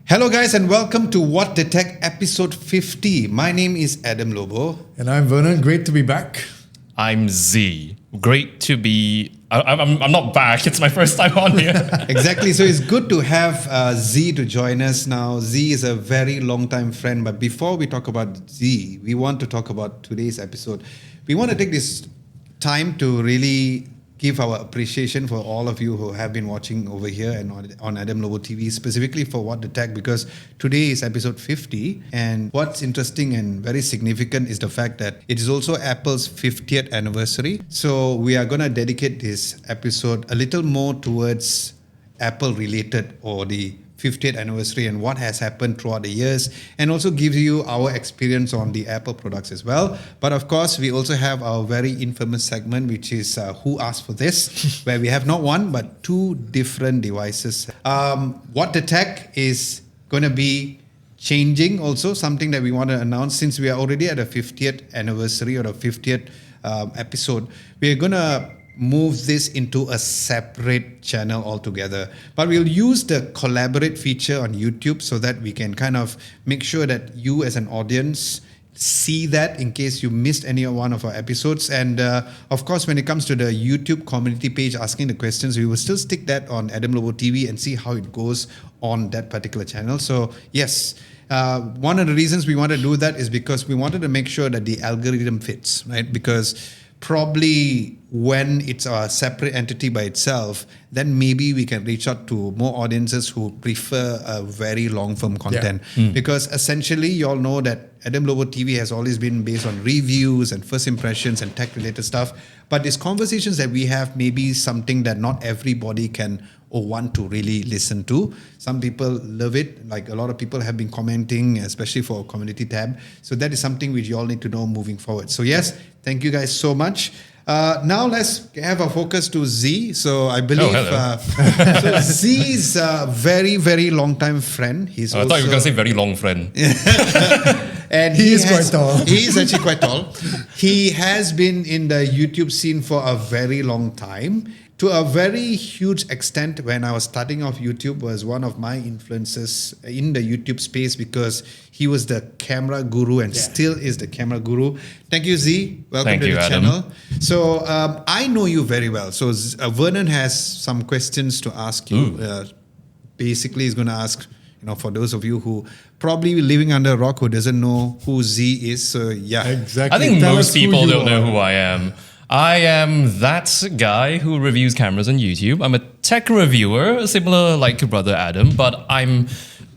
Hello guys and welcome to What the Tech episode 50. My name is Adam Lobo. And I'm Vernon. Great to be back. I'm Z. Great to be... I'm not back. It's my first time on here. Exactly. So it's good to have Z to join us now. Z is a very long time friend. But before we talk about Z, we want to talk about today's episode. We want to take this time to really give our appreciation for all of you who have been watching over here and on Adam Lobo TV, specifically for What the Tech, because today is episode 50. And what's interesting and very significant is the fact that it is also Apple's 50th anniversary. So we are going to dedicate this episode a little more towards Apple related, or the 50th anniversary and what has happened throughout the years, and also gives you our experience on the Apple products as well. But of course, we also have our very infamous segment, which is Who Asked for This, where we have not one, but two different devices. What the Tech is going to be changing also, something that we want to announce since we are already at a 50th anniversary or a 50th episode. We're going to move this into a separate channel altogether. But we'll use the collaborate feature on YouTube so that we can kind of make sure that you as an audience see that in case you missed any one of our episodes. And of course, when it comes to the YouTube community page asking the questions, we will still stick that on Adam Lobo TV and see how it goes on that particular channel. So yes, one of the reasons we want to do that is because we wanted to make sure that the algorithm fits, right? Because probably when it's a separate entity by itself, then maybe we can reach out to more audiences who prefer a very long form content. Because essentially, you all know that Adam Lobo TV has always been based on reviews and first impressions and tech related stuff. But these conversations that we have may be something that not everybody can or want to really listen to. Some people love it, like a lot of people have been commenting, especially for our community tab. So that is something which you all need to know moving forward. So yes, thank you guys so much. Now let's have our focus to Z. So I believe so Z is a very, very long time friend. He's I thought you were going to say very long friend. And he is quite tall. He is actually quite tall. He has been in the YouTube scene for a very long time. To a very huge extent, when I was starting off, YouTube was one of my influences in the YouTube space because he was the camera guru and still is the camera guru. Thank you, Z. Welcome to the channel. So I know you very well. So Vernon has some questions to ask you. Basically, he's going to ask, for those of you who probably living under a rock who doesn't know who Z is. So yeah, exactly. I think most people don't know who I am. I am that guy who reviews cameras on YouTube. I'm a tech reviewer, similar like your brother Adam, but I'm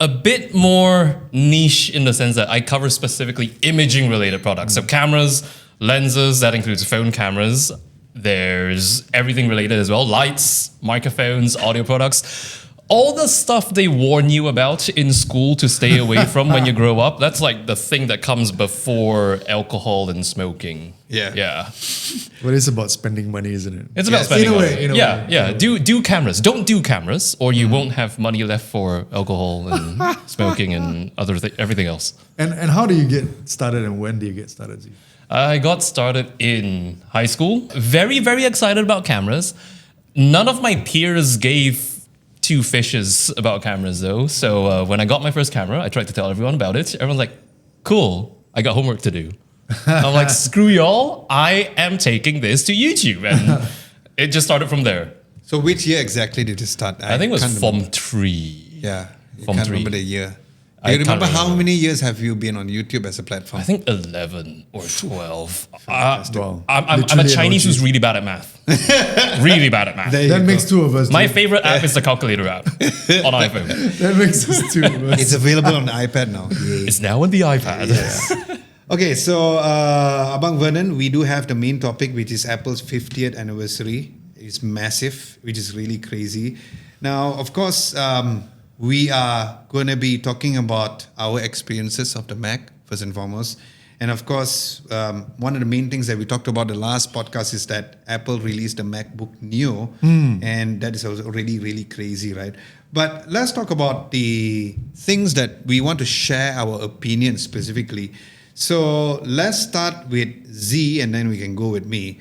a bit more niche in the sense that I cover specifically imaging related products. So cameras, lenses, that includes phone cameras. There's everything related as well. Lights, microphones, audio products. All the stuff they warn you about in school to stay away from when you grow up, that's like the thing that comes before alcohol and smoking. Yeah. But it's about spending money, isn't it? It's about spending money. In a way. Yeah. Do cameras. Don't do cameras, or you won't have money left for alcohol and smoking and everything else. And how do you get started, and when do you get started, Z? I got started in high school. Very, very excited about cameras. None of my peers gave two fishes about cameras though. So when I got my first camera, I tried to tell everyone about it. Everyone's like, cool, I got homework to do. I'm like, screw y'all, I am taking this to YouTube. And it just started from there. So which year exactly did it start? I think it was Form 3. Yeah, you Form can't 3. remember the year. Do you remember how many years have you been on YouTube as a platform? I think 11 or 12. Wow. I'm a Chinese who's really bad at math. Really bad at math. That makes two of us. My favorite app is the calculator app on iPhone. That makes us two of us. It's available on the iPad now. Yay. It's now on the iPad. Yes. Okay, so Abang Vernon, we do have the main topic, which is Apple's 50th anniversary. It's massive, which is really crazy. Now, of course, we are going to be talking about our experiences of the Mac, first and foremost. And of course, one of the main things that we talked about the last podcast is that Apple released the MacBook Neo. And that is already really crazy, right? But let's talk about the things that we want to share our opinions specifically. So let's start with Z and then we can go with me.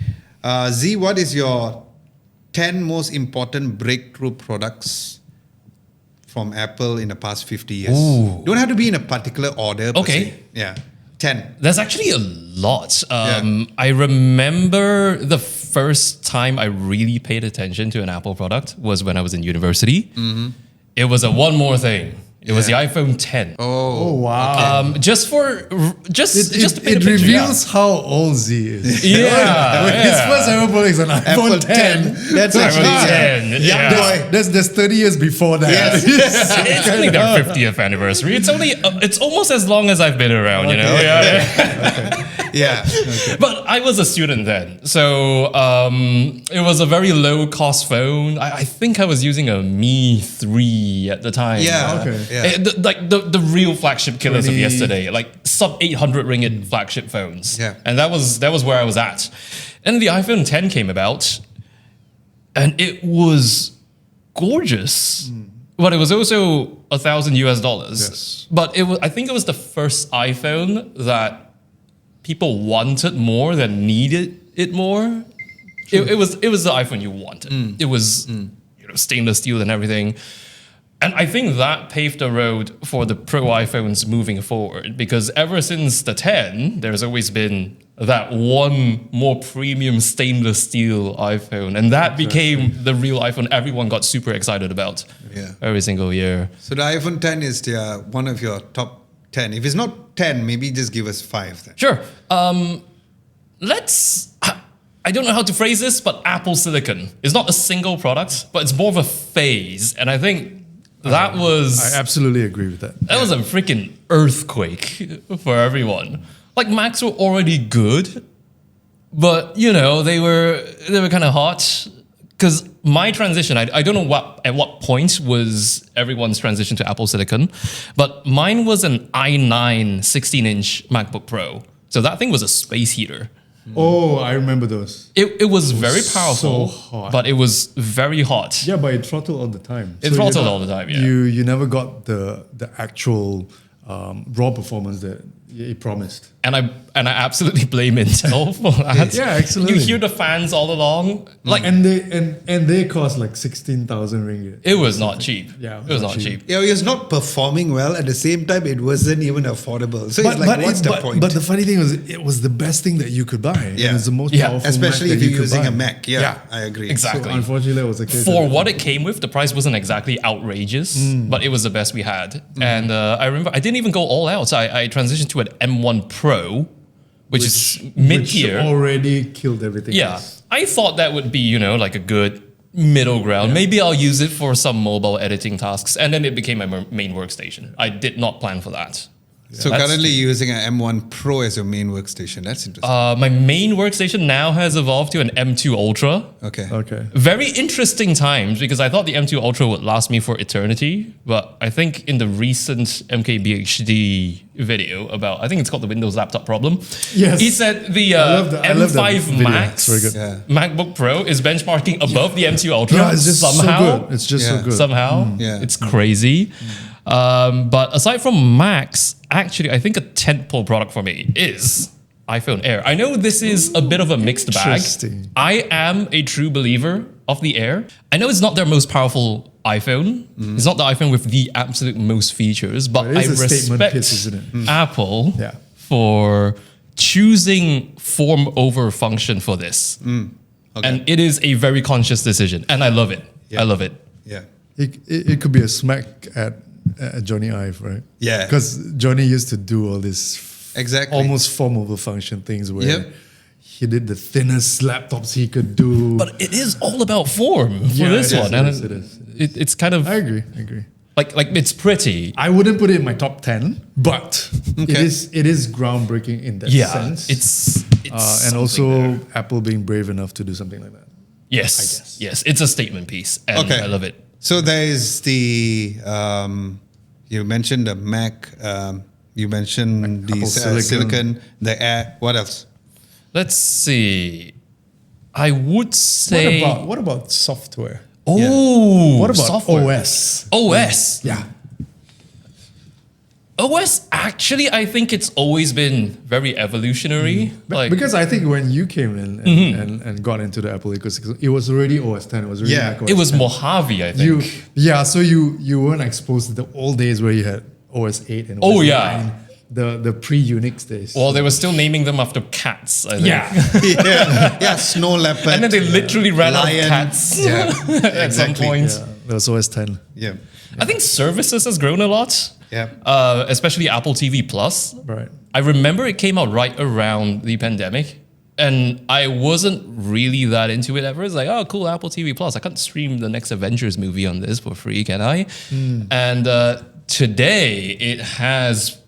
Z, what is your 10 most important breakthrough products from Apple in the past 50 years? Ooh. Don't have to be in a particular order. Per Okay. se. Yeah. 10. There's actually a lot. Yeah. I remember the first time I really paid attention to an Apple product was when I was in university. It was a one more thing. It was the Yeah. iPhone 10. Oh wow! Just to paint a It picture. reveals how old Z is. Yeah, When his first ever product is an Apple iPhone 10. 10. That's actually iPhone 10. young Yeah. boy. There's 30 years before that. Yes. It's only their 50th anniversary. It's almost as long as I've been around, you know? Yeah. Yeah. But I was a student then, so it was a very low cost phone. I think I was using a Mi 3 at the time. Yeah. Okay. Yeah. The real flagship killers of 20. yesterday, like sub 800 ringgit flagship phones. Yeah. And that was where I was at. And the iPhone 10 came about, and it was gorgeous. But it was also $1,000 US. Yes. But I think it was the first iPhone that people wanted more than needed it more. It was the iPhone you wanted. It was stainless steel and everything. And I think that paved the road for the Pro iPhones moving forward, because ever since the 10, there's always been that one more premium stainless steel iPhone. And that became the real iPhone everyone got super excited about every single year. So the iPhone 10 is one of your top 10. If it's not 10, maybe just give us 5 then. Sure. I don't know how to phrase this, but Apple Silicon is not a single product, but it's more of a phase. And I think that was I absolutely agree with that. that was a freaking earthquake for everyone. Like Macs were already good, but you know they were kind of hot. Because my transition, I don't know at what point was everyone's transition to Apple Silicon, but mine was an i9 16-inch MacBook Pro. So that thing was a space heater. Oh, I remember those. It was very powerful, so hot. but it was very hot. Yeah, but it throttled all the time. It throttled all the time, yeah. You never got the actual raw performance that it promised. And I absolutely blame Intel for that. Yeah, absolutely. You hear the fans all along. Like And they cost like 16,000 ringgit. it was not cheap. Yeah, it was not cheap. Yeah, it was not performing well. At the same time, it wasn't even affordable. So it's like, what's the point? But the funny thing was, it was the best thing that you could buy. Yeah. It was the most Yeah, powerful Especially Mac if that you're you could using buy. a Mac. Yeah, I agree. Exactly. So unfortunately, that was the case. For what it came with, the price wasn't exactly outrageous, but it was the best we had. And I remember I didn't even go all out. I transitioned to an M1 Pro, which is mid-tier. Which already killed everything Yeah, else. I thought that would be, like a good middle ground. Maybe I'll use it for some mobile editing tasks. And then it became my main workstation. I did not plan for that. So That's- currently you're using an M1 Pro as your main workstation. That's interesting. My main workstation now has evolved to an M2 Ultra. Okay. Okay. Very interesting times, because I thought the M2 Ultra would last me for eternity. But I think in the recent MKBHD video about, I think it's called the Windows laptop problem. Yes. He said the I love that M5 video. Max It's very good. Yeah. MacBook Pro is benchmarking above the M2 Ultra. Yeah, it's just somehow. so good. It's just Yeah. so good. Somehow. Yeah. It's crazy. But aside from Macs, actually, I think a tentpole product for me is iPhone Air. I know this is a bit of a mixed bag. Interesting. I am a true believer of the Air. I know it's not their most powerful iPhone. It's not the iPhone with the absolute most features, but It I is a statement respect piece, isn't it? Apple Yeah. for choosing form over function for this. Okay. And it is a very conscious decision, and I love it. Yeah. I love it. Yeah. It could be a smack at Johnny Ive, right? Yeah. Because Johnny used to do all this Exactly. almost form over function things where Yep. he did the thinnest laptops he could do. But it is all about form for Yeah, this it is, one. it And is, it is. it's kind of I agree. like it's pretty. I wouldn't put it in my top 10, but Okay. it is groundbreaking in that Yeah, sense. it's and something also there. Apple being brave enough to do something like that. Yes, yes, it's a statement piece, and Okay. I love it. So there is the, you mentioned the Mac, you mentioned the Apple silicon. Silicon. The Air. What else? Let's see. I would say. What about software? Oh, What about software? OS? OS. Yeah. OS Actually, I think it's always been very evolutionary. Like Because I think when you came in and got into the Apple ecosystem, it was already OS 10. It was already Yeah. Mac OS it was 10. Mojave, I think. So you weren't exposed to the old days where you had OS 8 and Oh, OS yeah. 9, the pre-Unix days. Well, they were still naming them after cats, I think. Yeah, snow leopard. And then they literally ran out of Lion. cats Yeah, at some point. Yeah, that was OS 10. yeah, I think services has grown a lot. yeah. Especially Apple TV Plus. Right. I remember it came out right around the pandemic, and I wasn't really that into it at first. Like, oh, cool, Apple TV Plus. I can't stream the next Avengers movie on this for free, can I? And today it has.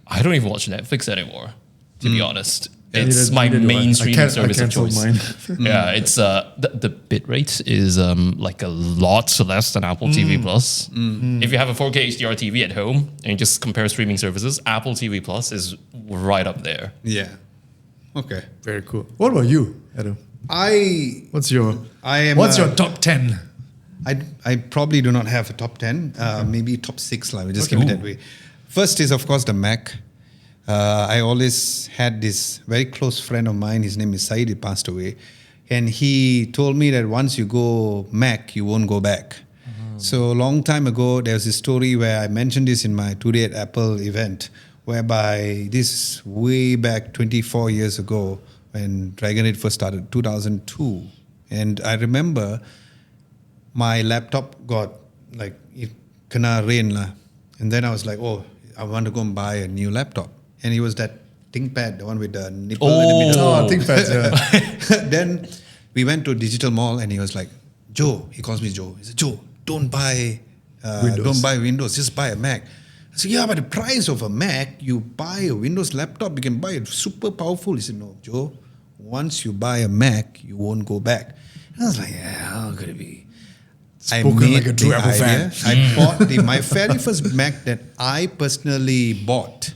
I don't even watch Netflix anymore, to be honest. It's my main streaming service of choice. Mine. Yeah, it's the bit rate is like a lot less than Apple TV Plus. If you have a 4K HDR TV at home and you just compare streaming services, Apple TV Plus is right up there. Yeah. Okay. Very cool. What about you, Adam? What's your top 10? I probably do not have a top 10. Maybe top 6. We'll just keep it that way. First is, of course, the Mac. I always had this very close friend of mine. His name is Said. He passed away. And he told me that once you go Mac, you won't go back. So a long time ago, there was a story where I mentioned this in my Today at Apple event, whereby this way back 24 years ago when Dragon8 first started, 2002. And I remember my laptop got like, it kena rain lah. And then I was like, oh, I want to go and buy a new laptop. And it was that ThinkPad, the one with the nipple in the middle. Oh, ThinkPads, yeah. Then we went to Digital Mall and he was like, Joe, he calls me Joe. He said, Joe, don't buy Windows, just buy a Mac. I said, yeah, but the price of a Mac, you buy a Windows laptop, you can buy it super powerful. He said, no, Joe, once you buy a Mac, you won't go back. And I was like, yeah, how could it be? Spoken like a true Apple fan. I bought my very first Mac that I personally bought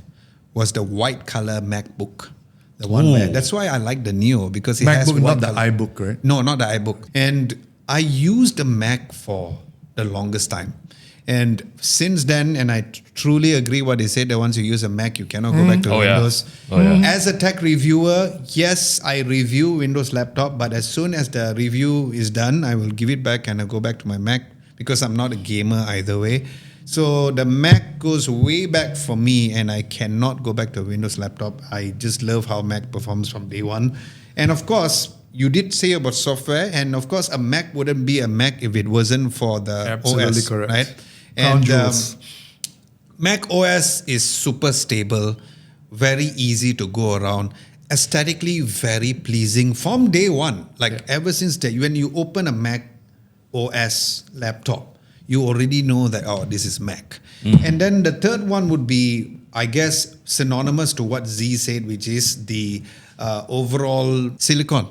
was the white color MacBook. The one where, that's why I like the Neo, because it has MacBook, white not the color. iBook, right? No, not the iBook. And I used the Mac for the longest time. And since then, and I truly agree what they said, that once you use a Mac, you cannot go back to Windows. As a tech reviewer, yes, I review Windows laptop, but as soon as the review is done, I will give it back and I go back to my Mac because I'm not a gamer either way. So the Mac goes way back for me and I cannot go back to a Windows laptop. I just love how Mac performs from day one. And of course, you did say about software, and of course, a Mac wouldn't be a Mac if it wasn't for the Absolutely OS, correct. right? Crown And jewels. Mac OS is super stable, very easy to go around, aesthetically very pleasing from day one. Ever since that, when you open a Mac OS laptop, you already know that, oh, this is Mac. And then the third one would be, I guess, synonymous to what Z said, which is the overall silicon.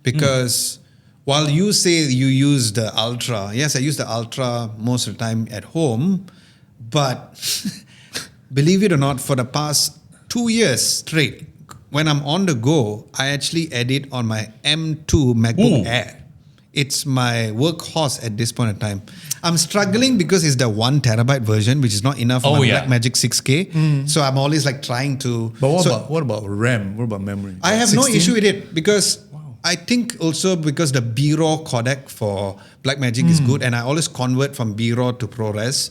Because while you say you use the Ultra, yes, I use the Ultra most of the time at home, but believe it or not, for the past 2 years straight, when I'm on the go, I actually edit on my M2 MacBook Air. It's my workhorse at this point in time. I'm struggling because it's the 1 terabyte version, which is not enough for my Blackmagic 6K. So I'm always trying to. But what about RAM? What about memory? I have 16? no issue with it because I think also because the B-RAW codec for Blackmagic is good, and I always convert from B-RAW to ProRes.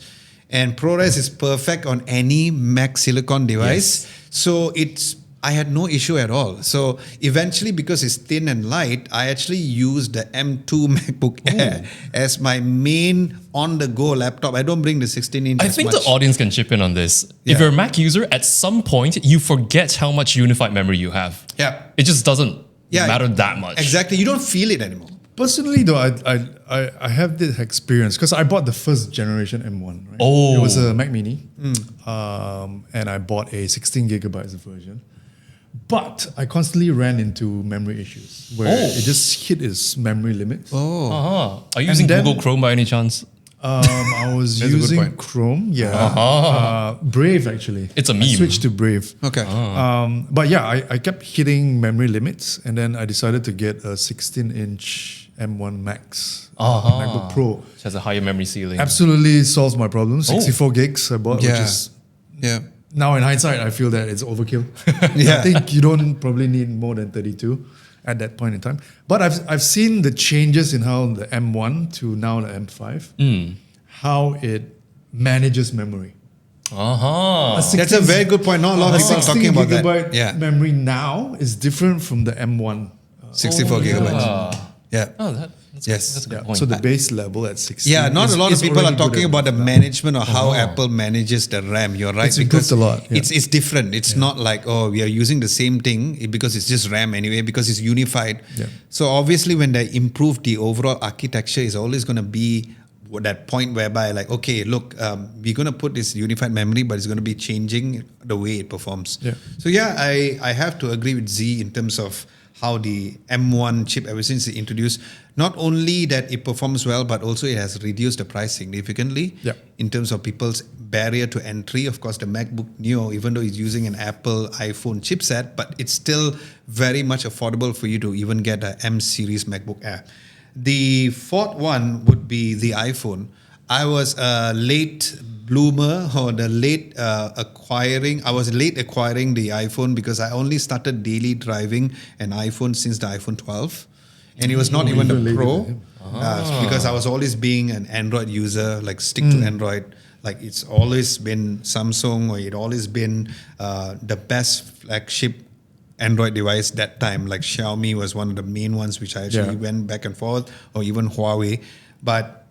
And ProRes is perfect on any Mac Silicon device. So I had no issue at all. So eventually, because it's thin and light, I actually used the M2 MacBook Air as my main on-the-go laptop. I don't bring the 16-inch I think the audience can chip in on this. If you're a Mac user, at some point, you forget how much unified memory you have. Yeah. It just doesn't matter that much. Exactly. You don't feel it anymore. Personally, though, I have this experience because I bought the first generation M1. Right? Oh. It was a Mac Mini, and I bought a 16 gigabytes version. But I constantly ran into memory issues where it just hit its memory limits. Are you using Google Chrome by any chance? I was using Chrome, Brave actually. It's a meme. I switched to Brave. Okay. But yeah, I kept hitting memory limits, and then I decided to get a 16-inch M1 Max MacBook Pro. Which has a higher memory ceiling. Absolutely solves my problem. 64 gigs I bought, which is now in hindsight, I feel that it's overkill. Yeah. I think you don't probably need more than 32 at that point in time. But I've seen the changes in how the M1 to now the M5, how it manages memory. That's a very good point. Not a lot of people are talking about that. 16 gigabyte Yeah. memory now is different from the M1. 64 gigabytes. Yeah. Oh, that's Yes. That's a good Yeah. point. So the base level at 16. Yeah, not a lot of people are already good talking enough about the now. management or how Apple manages the RAM. You're right. It's improved a lot, yeah. It's different. It's not like, oh, we are using the same thing because it's just RAM anyway, because it's unified. Yeah. So obviously when they improve the overall architecture, is always going to be that point whereby like, okay, look, we're going to put this unified memory, but it's going to be changing the way it performs. Yeah. So yeah, I have to agree with Z in terms of how the M1 chip, ever since it introduced, not only that it performs well, but also it has reduced the price significantly in terms of people's barrier to entry. Of course, the MacBook Neo, even though it's using an Apple iPhone chipset, but it's still very much affordable for you to even get an M series MacBook Air. The fourth one would be the iPhone. I was a late bloomer or the late acquiring. I was late acquiring the iPhone because I only started daily driving an iPhone since the iPhone 12. And it was not even the Pro because I was always being an Android user, like stick to Android. Like it's always been Samsung or it always been the best flagship Android device that time. Like Xiaomi was one of the main ones which I actually went back and forth, or even Huawei. But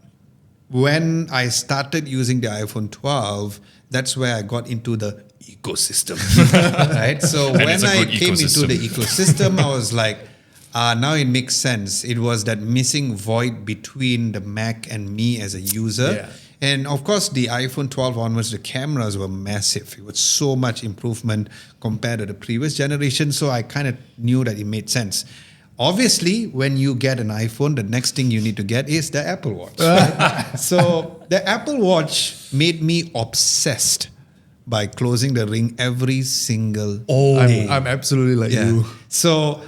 when I started using the iPhone 12, that's where I got into the ecosystem, right? So when I came into the ecosystem, I was like, now it makes sense. It was that missing void between the Mac and me as a user. Yeah. And of course, the iPhone 12 onwards, the cameras were massive. It was so much improvement compared to the previous generation. So I kind of knew that it made sense. Obviously, when you get an iPhone, the next thing you need to get is the Apple Watch. Right? So the Apple Watch made me obsessed by closing the ring every single day. I'm absolutely like you. So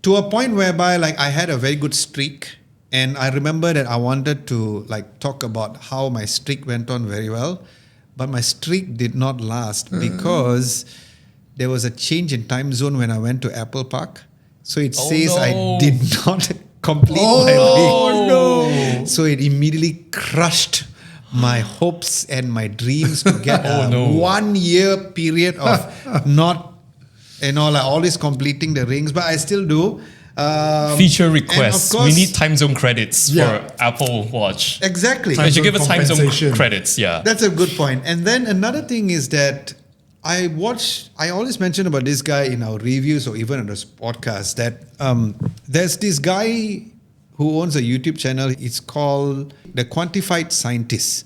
to a point whereby like I had a very good streak. And I remember that I wanted to like talk about how my streak went on very well, but my streak did not last because there was a change in time zone when I went to Apple Park. So it says I did not complete my week. So it immediately crushed my hopes and my dreams to get a 1 year period of not, like always completing the rings, but I still do. Feature requests. Course, we need time zone credits for Apple Watch. Exactly. They should give us time zone compensation. credits. Yeah. That's a good point. And then another thing is that I always mention about this guy in our reviews or even on this podcast that there's this guy who owns a YouTube channel. It's called The Quantified Scientist.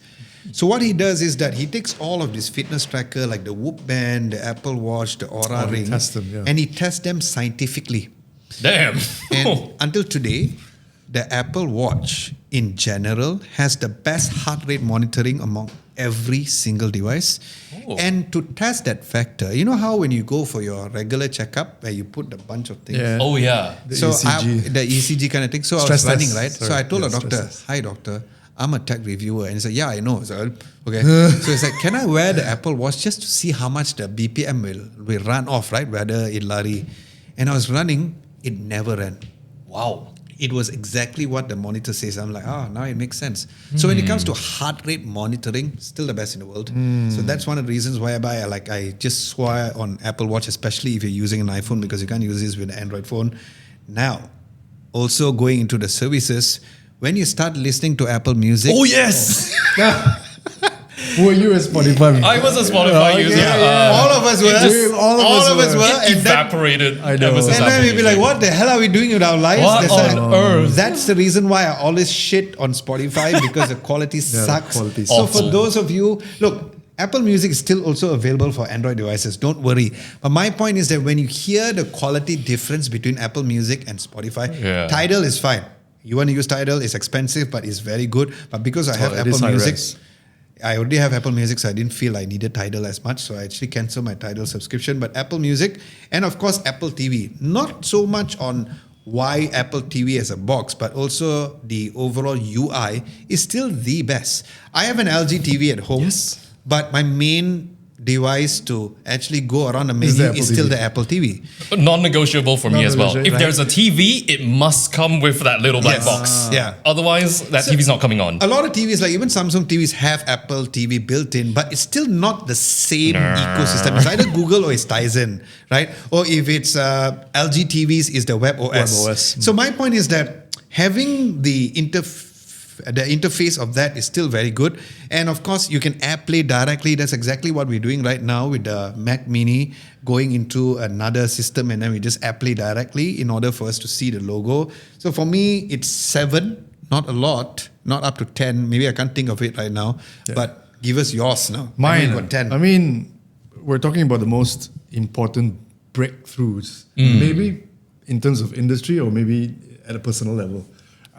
So what he does is that he takes all of this fitness tracker like the Whoop Band, the Apple Watch, the Aura Ring, and he tests them scientifically. Damn. And until today, the Apple Watch in general has the best heart rate monitoring among every single device. And to test that factor, you know how when you go for your regular checkup where you put a bunch of things? Yeah. Oh yeah. The So ECG. the ECG kind of thing. So Stress I was running, test. right? So Sorry. I told Yeah, the doctor, stress test. hi doctor, I'm a tech reviewer. And he said, yeah, I know. So, okay. So he's like, can I wear the Apple Watch just to see how much the BPM will run off, right? Whether it lari. And I was running, it never ran. Wow. It was exactly what the monitor says. I'm like, now it makes sense. So when it comes to heart rate monitoring, still the best in the world. So that's one of the reasons why I just swear on Apple Watch, especially if you're using an iPhone, because you can't use this with an Android phone. Now, also going into the services, when you start listening to Apple Music. Oh yes. Who are you as Spotify? I was a Spotify user. All of us were. All of us were. It And then, evaporated. I know. ever since and then Apple we'd be like, Music. what the hell are we doing with our lives? What That's on earth? That's the reason why I always shit on Spotify because the quality sucks. quality So sucks. for those of you, look, Apple Music is still also available for Android devices. Don't worry. But my point is that when you hear the quality difference between Apple Music and Spotify, Tidal is fine. You want to use Tidal, it's expensive, but it's very good. But because I have it Apple is high Music, res. I already have Apple Music, so I didn't feel I needed Tidal as much. So I actually canceled my Tidal subscription. But Apple Music and of course Apple TV, not so much on why Apple TV as a box, but also the overall UI is still the best. I have an LG TV at home, but my main device to actually go around the Is the menu Apple is still TV. the Apple TV. Non-negotiable for me as well. Non-negotiable, If right? there's a TV, it must come with that little black Yes. box. Yeah. Otherwise, that TV's not coming on. A lot of TVs, like even Samsung TVs, have Apple TV built in, but it's still not the same ecosystem. It's either Google or it's Tizen, right? Or if it's LG TVs, is the WebOS. WebOS. So my point is that having the interface of that is still very good. And of course, you can AirPlay directly. That's exactly what we're doing right now with the Mac Mini going into another system, and then we just AirPlay directly in order for us to see the logo. So for me, it's 7, not a lot, not up to 10. Maybe I can't think of it right now, but give us yours now. Mine, got 10. I mean, we're talking about the most important breakthroughs, maybe in terms of industry or maybe at a personal level.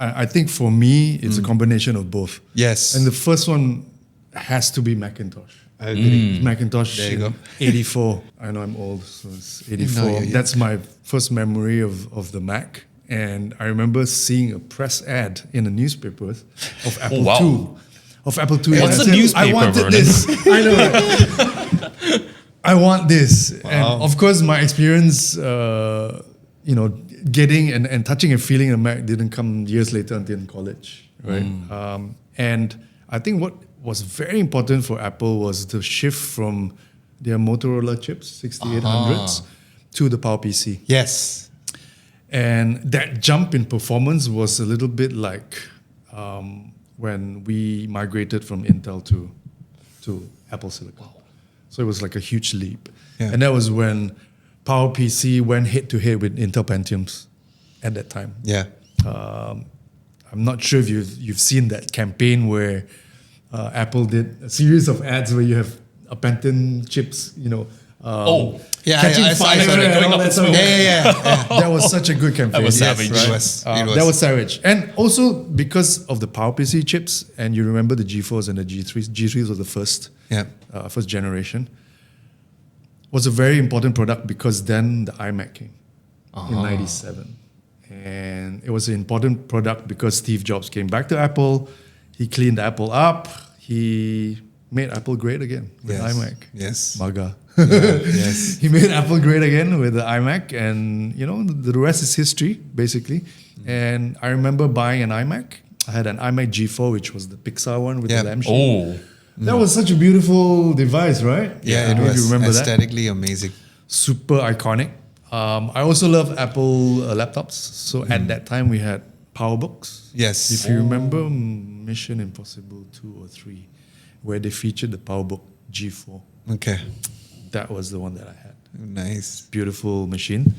I think for me, it's a combination of both. Yes. And the first one has to be Macintosh. I agree. Macintosh There you go. 84. I know I'm old, so it's 84. No, yeah. That's my first memory of the Mac. And I remember seeing a press ad in the newspapers of Apple wow. II. Of Apple II. What's And I a said, newspaper, I wanted Vernon? this. I know. Right? I want this. And of course, my experience, getting and touching and feeling a Mac didn't come years later until in college, right? And I think what was very important for Apple was the shift from their Motorola chips, 6800s, to the PowerPC. Yes. And that jump in performance was a little bit like when we migrated from Intel to Apple Silicon. So it was like a huge leap. Yeah. And that was when PowerPC went head to head with Intel Pentiums at that time. Yeah. I'm not sure if you've seen that campaign where Apple did a series of ads where you have a Pentium chips, catching I fire saw that. and all that stuff. Yeah. That was such a good campaign. That was yes, savage. right? It was. That was savage. And also because of the PowerPC chips, and you remember the G4s and the G3s. G3s was the first generation. Was a very important product because then the iMac came in 97. And it was an important product because Steve Jobs came back to Apple. He cleaned Apple up. He made Apple great again with iMac. Yes. MAGA. Yes. He made Apple great again with the iMac, and the rest is history, basically. And I remember buying an iMac. I had an iMac G4, which was the Pixar one with the lampshade. Oh, That was such a beautiful device, right? Yeah, I it don't know if was you remember that. aesthetically amazing. Super iconic. I also love Apple laptops. So at that time, we had PowerBooks. Yes. If you remember Mission Impossible 2 or 3, where they featured the PowerBook G4. Okay. That was the one that I had. Nice. Beautiful machine.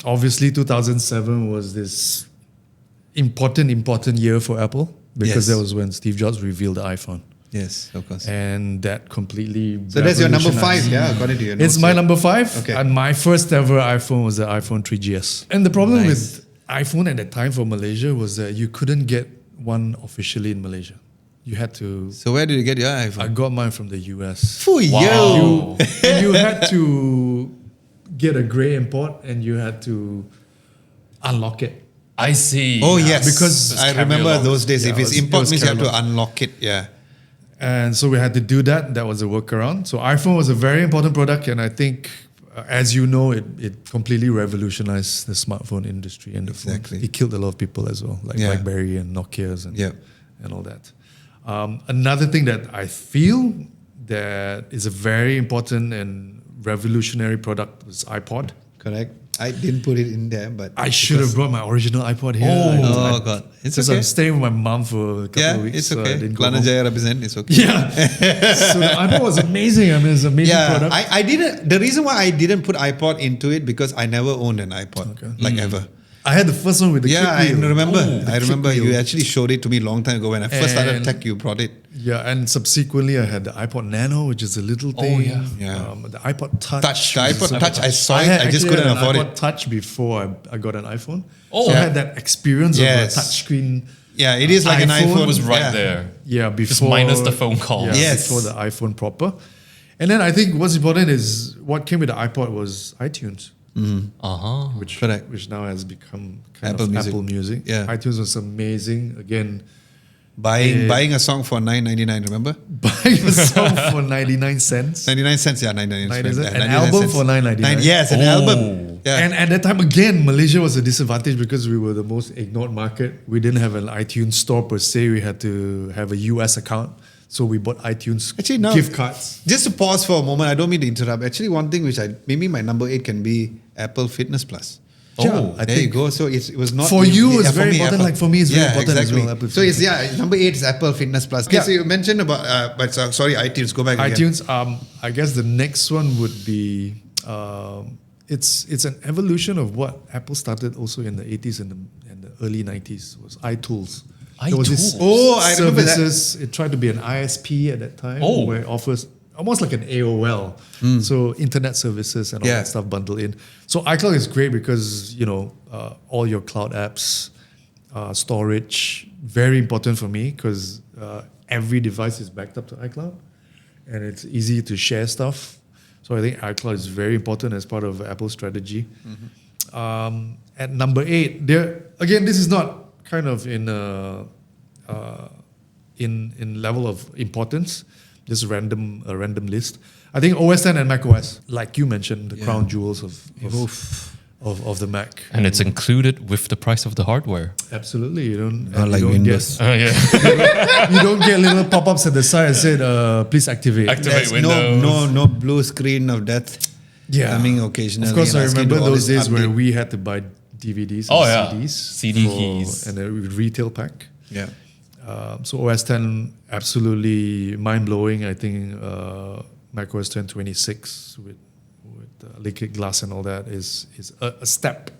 Obviously, 2007 was this important year for Apple because Yes. that was when Steve Jobs revealed the iPhone. Yes, of course. And that completely So that's your number 5, revolutionized- yeah? Got it to your It's notes my here. number 5. Okay. And my first ever iPhone was the iPhone 3GS. And the problem with iPhone at that time for Malaysia was that you couldn't get one officially in Malaysia. You had to... So where did you get your I iPhone? got mine from the US. For wow. And you had to get a grey import and you had to unlock it. I see. Oh, yes. because I carry remember along. those days. Yeah, If it it's was- import, it was means you have to carry unlock it. Yeah. And so we had to do that. That was a workaround. So iPhone was a very important product, and I think, as you know, it completely revolutionized the smartphone industry and the Exactly. phones. It killed a lot of people as well, like BlackBerry and Nokia's and all that. Another thing that I feel that is a very important and revolutionary product was iPod. Correct. I didn't put it in there, but I should have brought my original iPod here. Oh, God. It's Because okay. I'm staying with my mom for a couple of weeks. It's so I okay. didn't go home. Lanajaya represent. It's okay. Yeah. So the iPod was amazing. I mean, it's an amazing product. I didn't. The reason why I didn't put iPod into it because I never owned an iPod, ever. I had the first one with the Yeah, I clip wheel. remember. The I clip remember you wheel. actually showed it to me a long time ago when I first started And- tech. You brought it. Yeah, and subsequently I had the iPod Nano, which is a little thing. Yeah. The iPod Touch. Touch. The which is iPod a- Touch, I saw it. had I just actually couldn't had an afford iPod it. Touch before I got an iPhone. Oh. So I Yeah. had that experience Yes. of a touchscreen. Yeah, it is like an iPhone iPhone. It was right Yeah. there. Yeah, before. Just minus the phone calls. Yeah, Yes. before the iPhone proper. And then I think what's important is what came with the iPod was iTunes. Which Correct. which now has become kind Apple of Music. Apple Music. Yeah. iTunes was amazing. Again, Buying a song for $9.99, remember? Buying a song for 99 cents. 99 cents, yeah, 99 cents. An album for $9.99. Yes, an album. Yeah. And at that time, again, Malaysia was a disadvantage because we were the most ignored market. We didn't have an iTunes store per se. We had to have a US account. So we bought iTunes gift cards. Just to pause for a moment, I don't mean to interrupt. Actually, one thing which maybe my number 8 can be Apple Fitness Plus. Yeah, I think you go. So it was not for you. It's very me, important. Apple. Like for me, it's very important exactly. as well. Apple so it's number 8 is Apple Fitness Plus. Okay, Yeah. so you mentioned about, but sorry, iTunes. Go back. iTunes. I guess the next one would be. It's an evolution of what Apple started also in the 80s and the early 90s was iTools. There was this I remember that. services. It tried to be an ISP at that time, Oh. where it offers almost like an AOL. So internet services and all that stuff bundled in. So iCloud is great because all your cloud apps, storage, very important for me because every device is backed up to iCloud, and it's easy to share stuff. So I think iCloud is very important as part of Apple's strategy. At number 8, this is not kind of in level of importance, just a random list. I think OS 10 and Mac OS, like you mentioned, the crown jewels of the Mac. And it's included with the price of the hardware. Absolutely, you don't like you don't Windows. you don't get little pop-ups at the side that said please activate. Activate There's Windows. no blue screen of death. Coming occasionally. Of course, I and asking remember to those always days where update. we had to buy DVDs Oh, and yeah. CDs. CD keys. And a retail pack. Yeah. So OS 10, absolutely mind-blowing. I think Mac OS 10 26 with liquid glass and all that is a step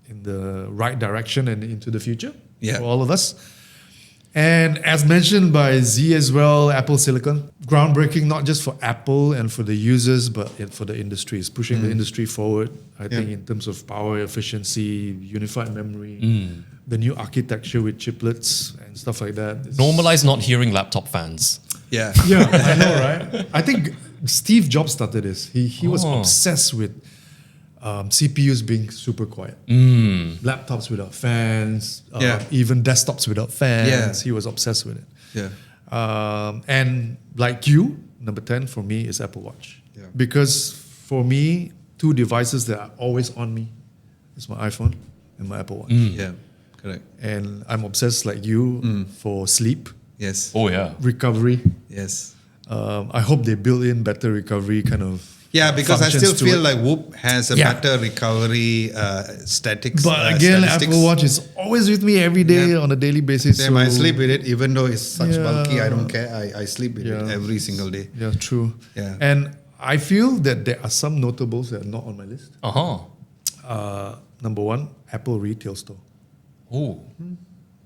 in the right direction and into the future for all of us. And as mentioned by Z as well, Apple Silicon, groundbreaking not just for Apple and for the users, but for the industry. It's pushing the industry forward, I think, in terms of power, efficiency, unified memory, the new architecture with chiplets and stuff like that. Normalize not hearing laptop fans. Yeah. Yeah, I know, right? I think Steve Jobs started this. He was obsessed with CPUs being super quiet. Laptops without fans, even desktops without fans. Yeah. He was obsessed with it. Yeah. And like you, number 10 for me is Apple Watch. Yeah. Because for me, 2 devices that are always on me is my iPhone and my Apple Watch. Yeah. Correct. And I'm obsessed like you for sleep, Yes. Oh, yeah. recovery. Yes. I hope they build in better recovery kind of. Yeah, because I functions still to feel it. like Whoop has a better recovery statics. But again, statistics. Apple Watch is always with me every day on a daily basis. Same, I sleep with it, even though it's such bulky. I don't care. I sleep with it Yeah. every single day. Yeah, true. Yeah. And I feel that there are some notables that are not on my list. Number 1, Apple retail store. Oh.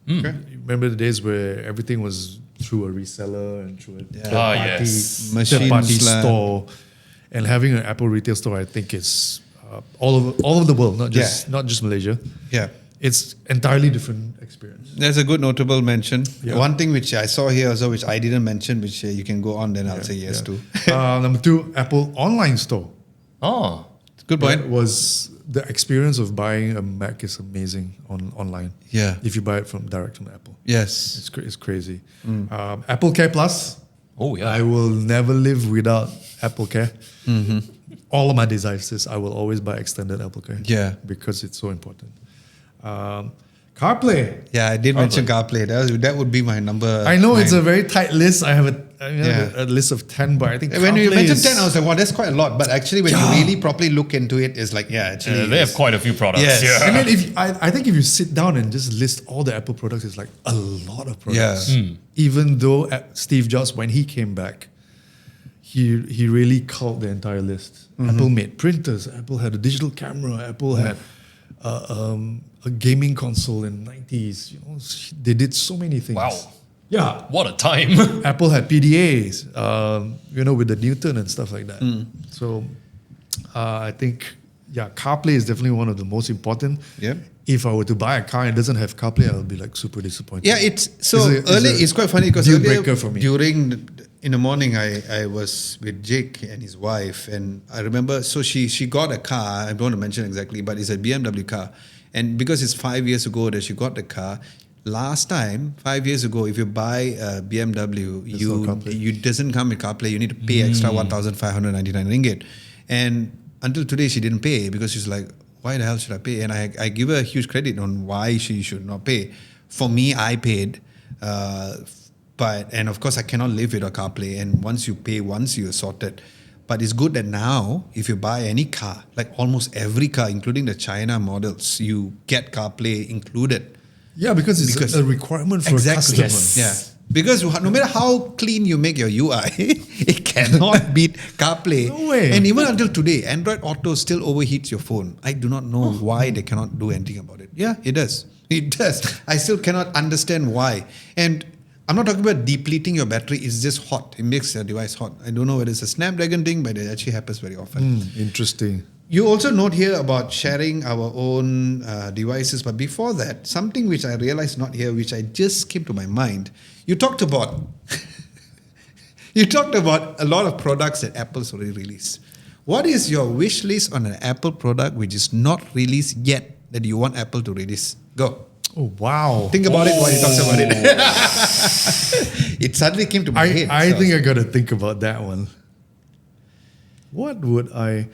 Okay. You remember the days where everything was through a reseller and through a yes. third-party Machines lah. store, and having an Apple retail store, I think is all over the world, not just Malaysia. Yeah. It's entirely different experience. There's a good notable mention. Yeah. One thing which I saw here also, which I didn't mention, which you can go on, then I'll say yes to. Number 2, Apple online store. Oh. Good point. That was the experience of buying a Mac is amazing online. Yeah. If you buy it direct from Apple, Yes. it's crazy. Apple Care Plus. Oh, yeah. I will never live without Apple Care. All of my devices, I will always buy extended Apple Care. Yeah. Because it's so important. CarPlay. Yeah, I did mention CarPlay. That would be my number. I know 9. it's a very tight list. I have a list of 10, but I think When you CarPlay mentioned is- 10, I was like, wow, that's quite a lot. But actually, when you really properly look into it, it's like, actually. They have quite a few products. Yes. Yeah. And then I think if you sit down and just list all the Apple products, it's like a lot of products. Yeah. Even though Steve Jobs, when he came back, he really culled the entire list. Apple made printers. Apple had a digital camera. Apple had a gaming console in the 90s. They did so many things. Wow. Yeah. What a time. Apple had PDAs, with the Newton and stuff like that. So I think, CarPlay is definitely one of the most important. Yep. If I were to buy a car and it doesn't have CarPlay, I'll be like super disappointed. Yeah, it's quite funny because deal earlier breaker for me. in the morning I was with Jake and his wife, and I remember, so she got a car. I don't want to mention exactly, but it's a BMW car, and because it's 5 years ago that she got the car, last time, 5 years ago, if you buy a BMW, you doesn't come with CarPlay. You need to pay extra 1,599 ringgit. And until today, she didn't pay because she's like, why the hell should I pay? And I give her a huge credit on why she should not pay. For me, I paid. And of course, I cannot live without CarPlay. And once you pay, once you're sorted. But it's good that now, if you buy any car, like almost every car, including the China models, you get CarPlay included. Yeah, because it's a requirement for a customer. Yes. Yeah. Because no matter how clean you make your UI, it cannot beat CarPlay. No way. And even until today, Android Auto still overheats your phone. I do not know why they cannot do anything about it. Yeah, it does. It does. I still cannot understand why. And I'm not talking about depleting your battery. It's just hot. It makes your device hot. I don't know whether it's a Snapdragon thing, but it actually happens very often. Interesting. You also note here about sharing our own devices. But before that, something which I realized not here, which I just came to my mind. You talked about a lot of products that Apple's already released. What is your wish list on an Apple product which is not released yet that you want Apple to release? Go. Oh, wow. Think about it while he talks about it. It suddenly came to my head. I think I got to think about that one. What would I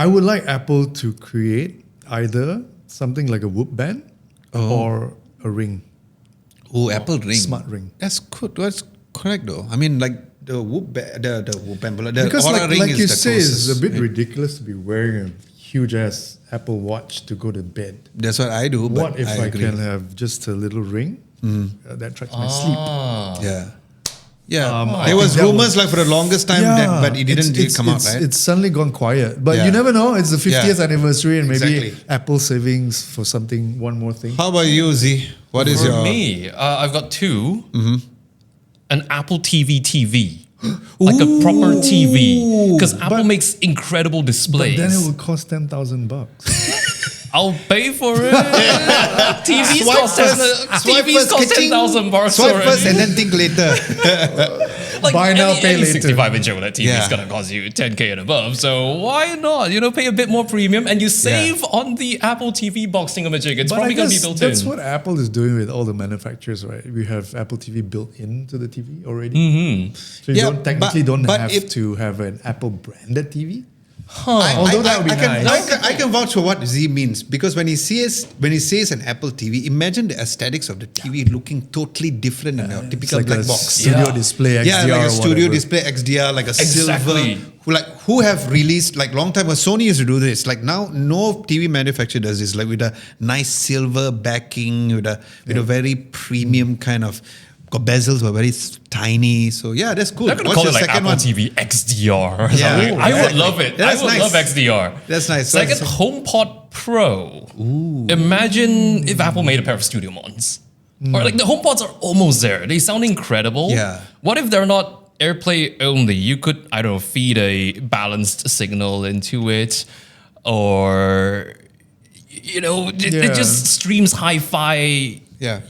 would like Apple to create either something like a Whoop band or a ring. Oh, Apple Ring. Smart ring. That's good. That's correct though. I mean, like the Whoop band, the Whoop band, the Because Aura Ring like is you the say, closest. it's a bit ridiculous to be wearing a huge ass Apple Watch to go to bed. That's what I do. But What if I agree. can have just a little ring that tracks my sleep? Yeah. Yeah. I There was think that rumors like for the longest time, but it didn't come out, right? It's suddenly gone quiet. But Yeah. you never know. It's the 50th Yeah. anniversary and maybe Exactly. Apple savings for something, one more thing. How about you, Z? What is For your... me, I've got two. An Apple TV. Like a proper TV. Because Apple makes incredible But displays. then it would cost $10,000. I'll pay for it. TVs Swipe cost first, TVs cost ka-ching. 10,000 bucks Swipe already. first and then think later. Like Buy now, pay any later. 65-inch OLED TV is Yeah. gonna cost you 10K and above. So why not? Pay a bit more premium and you save on the Apple TV box thingamajig. It's But probably I gonna be guess built that's in. what Apple is doing with all the manufacturers, right? We have Apple TV built into the TV already. So you Yeah, don't technically don't but have if- to have an Apple branded TV. Although that would be nice. I can vouch for what Z means because when he says an Apple TV, imagine the aesthetics of the TV looking totally different in a It's typical like black a box. studio display XDR Yeah, like a or studio whatever. display XDR, like a Exactly. silver. Who have released like long time ago. Sony used to do this. Like now, no TV manufacturer does this. Like with a nice silver backing, with a very premium kind of. Bezels were very tiny, so yeah, that's cool. They're gonna What's call your it like second Apple one? TV XDR. Or Yeah. something. I would Exactly. love it. That's I would nice. love XDR. That's nice. Second, HomePod Pro. Imagine if Apple made a pair of Studio Mons. Or like the HomePods are almost there. They sound incredible. Yeah. What if they're not AirPlay only? You could, I don't know, feed a balanced signal into it, or it just streams hi-fi. Yeah.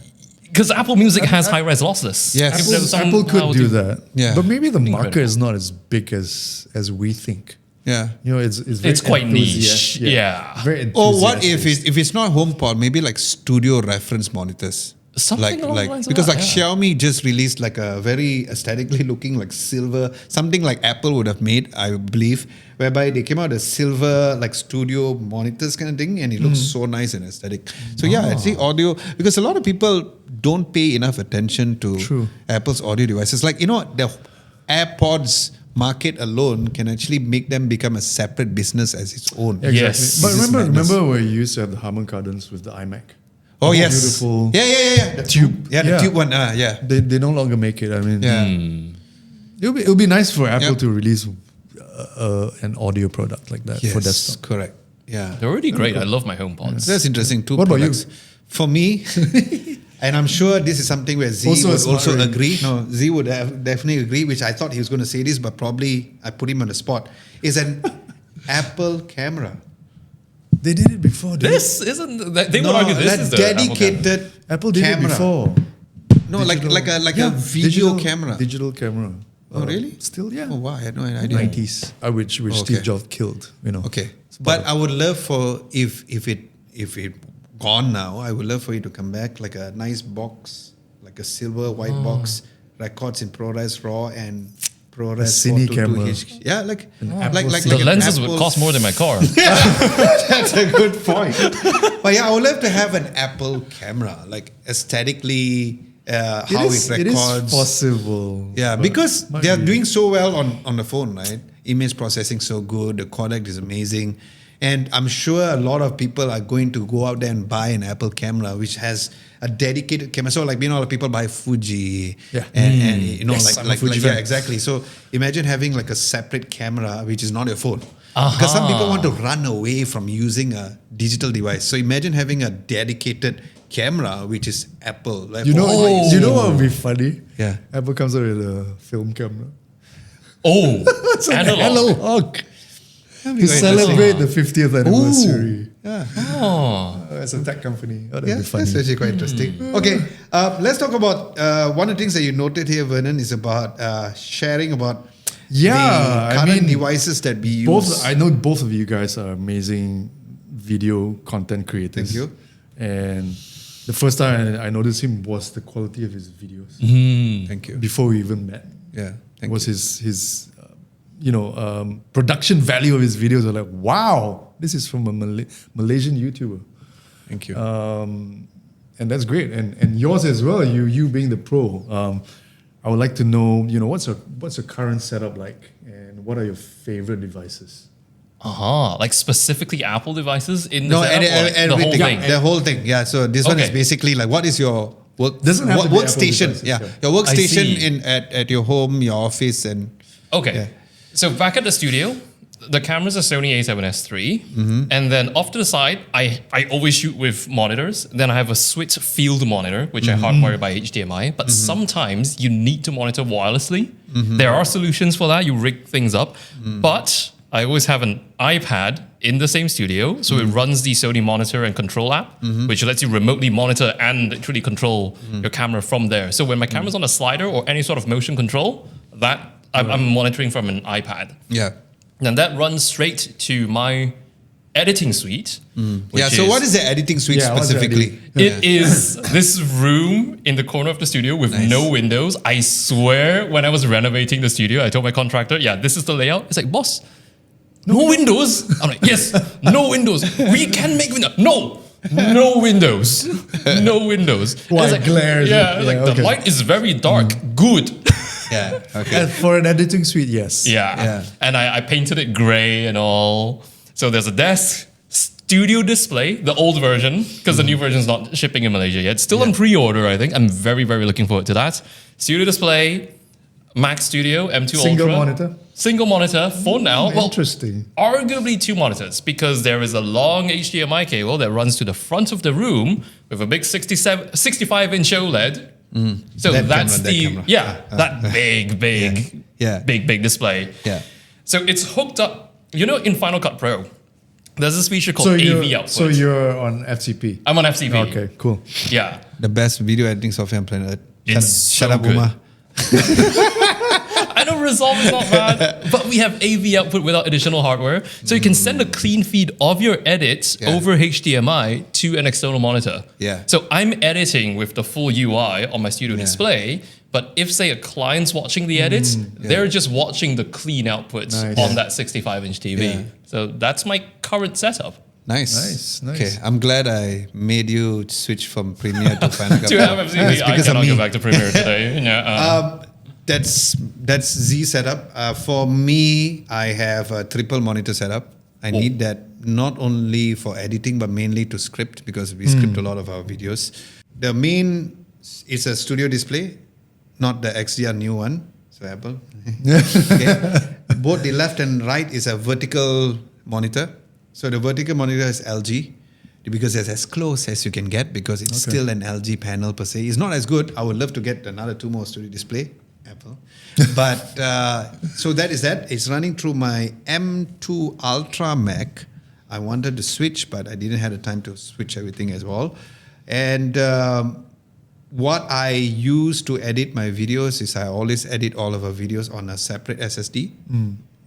Because Apple Music has high-res lossless. Yes. If there's Apple could somehow do to- that. Yeah. But maybe the market Incredible. is not as big as we think. Yeah. It's very It's quite niche. enthusiastic. Yeah. Very Or what enthusiastic. if it's not HomePod, maybe like studio reference monitors. Something along the lines of because that, like yeah. Xiaomi just released like a very aesthetically looking like silver, something like Apple would have made, I believe, whereby they came out a silver like studio monitors kind of thing, and it looks so nice and aesthetic. So yeah, I think audio, because a lot of people don't pay enough attention to True. Apple's audio devices. Like the AirPods market alone can actually make them become a separate business as its own. Exactly. Yes. But This is madness. remember where you used to have the Harman Kardons with the iMac? Oh yes, Beautiful. Yeah. The Tube. Yeah, the Yeah. tube one. Yeah. They no longer make it. I mean, Yeah. it'll be nice for Apple Yep. to release an audio product like that for Yes, desktop. correct. Yeah. They're already great. I love my HomePods. That's interesting. Two What about you? products. For me, and I'm sure this is something where Z Also a would smart also ring. agree. No, Z would have definitely agree, which I thought he was going to say this, but probably I put him on the spot, is an Apple camera. They did it before. Didn't This isn't. They would argue this that is the Apple camera. dedicated Apple did camera. it before. No, like a video digital, camera. Digital camera. Oh, really? Still, yeah. Oh wow, I had no idea. 90s, which Okay. Steve Jobs killed. Okay, but I would love for if it gone now. I would love for you to come back, like a nice box, like a silver white box, records in ProRes RAW and ProRes cine 422 camera. Yeah, like The an lenses would Apple- cost more than my car. That's a good point. But yeah, I would love to have an Apple camera, like aesthetically, how it It is records. possible. Yeah, but because might they are be. doing so well on the phone, right? Image processing so good, the codec is amazing. And I'm sure a lot of people are going to go out there and buy an Apple camera, which has a dedicated camera. So like, a lot of people buy Fuji. Yeah. And Yes, I'm a Fuji yeah, fan. exactly. So imagine having like a separate camera, which is not your phone. Because some people want to run away from using a digital device. So imagine having a dedicated camera, which is Apple. Like, You know, Oh. you know what would be funny? Yeah. Apple comes out with a film camera. Oh, It's an analog. analog. To very celebrate the 50th anniversary. Yeah. As a tech company. Oh, that'd Yeah, be funny. that's actually quite interesting. Okay, let's talk about one of the things that you noted here, Vernon, is about sharing about Yeah, the I current mean, devices that we use. I know both of you guys are amazing video content creators. Thank you. And the first time I noticed him was the quality of his videos. Thank you. Before we even met. Yeah, thank was you. his production value of his videos. Are like, wow, this is from a Malaysian YouTuber. Thank you. And that's great. And yours as well, you being the pro. I would like to know, what's your current setup like, and what are your favorite devices? Like specifically Apple devices in the No, setup, or like the whole everything. thing. The whole thing. Yeah. So this one is Okay. basically like, what is your Doesn't have to be Apple workstation? devices, Yeah, yeah. your workstation see. at your home, your office, and Okay. Yeah. So back at the studio, the camera's a Sony A7S III. And then off to the side, I always shoot with monitors. Then I have a switch field monitor, which I hardwire by HDMI. But sometimes you need to monitor wirelessly. There are solutions for that. You rig things up. But I always have an iPad in the same studio. So it runs the Sony Monitor and Control app, which lets you remotely monitor and literally control your camera from there. So when my camera's on a slider or any sort of motion control, that I'm monitoring from an iPad. yeah. And that runs straight to my editing suite. which Yeah. So what is the editing suite Yeah, what's the specifically? It is this room in the corner of the studio with no windows. I swear, when I was renovating the studio, I told my contractor, yeah, this is the layout. It's like, boss, no windows? I'm like, yes, no windows. We can make windows. No windows. No windows. And White it's like, glares. Yeah, Yeah, the okay. light is very dark. Good. Yeah. Okay. And for an editing suite, yes. Yeah. And I painted it gray and all. So there's a desk, studio display, the old version, because the new version is not shipping in Malaysia yet. Still on pre-order, I think. I'm very, very looking forward to that. Studio display, Mac Studio, M2 Single Ultra. monitor. Single monitor for now. Well, Interesting. arguably two monitors, because there is a long HDMI cable that runs to the front of the room with a big 65-inch OLED. So That that's camera, the that camera. that big Yeah. big display. Yeah. So it's hooked up. In Final Cut Pro, there's this feature called AV output. So you're on FCP. I'm on FCP. Okay, cool. Yeah. The best video editing software on planet Earth. It's Shut so up, good. Uma. I know Resolve is not bad, but we have AV output without additional hardware. So you can send a clean feed of your edits over HDMI to an external monitor. Yeah. So I'm editing with the full UI on my studio display, but if, say, a client's watching the edits, they're just watching the clean outputs Nice. on that 65-inch TV. Yeah. So that's my current setup. Nice. Nice. Okay, I'm glad I made you switch from Premiere to Final Cut To Pro. have It's FCP, I because of cannot me. go back to Premiere today. Yeah, That's Z setup. For me, I have a triple monitor setup. I need that not only for editing, but mainly to script, because we script a lot of our videos. The main is a studio display, not the XDR new one. So Apple. Okay. Both the left and right is a vertical monitor. So the vertical monitor is LG, because it's as close as you can get, because it's still an LG panel per se. It's not as good. I would love to get another 2 more studio display. Apple. But so that is that. It's running through my M2 Ultra Mac. I wanted to switch, but I didn't have the time to switch everything as well. And what I use to edit my videos is I always edit all of our videos on a separate SSD.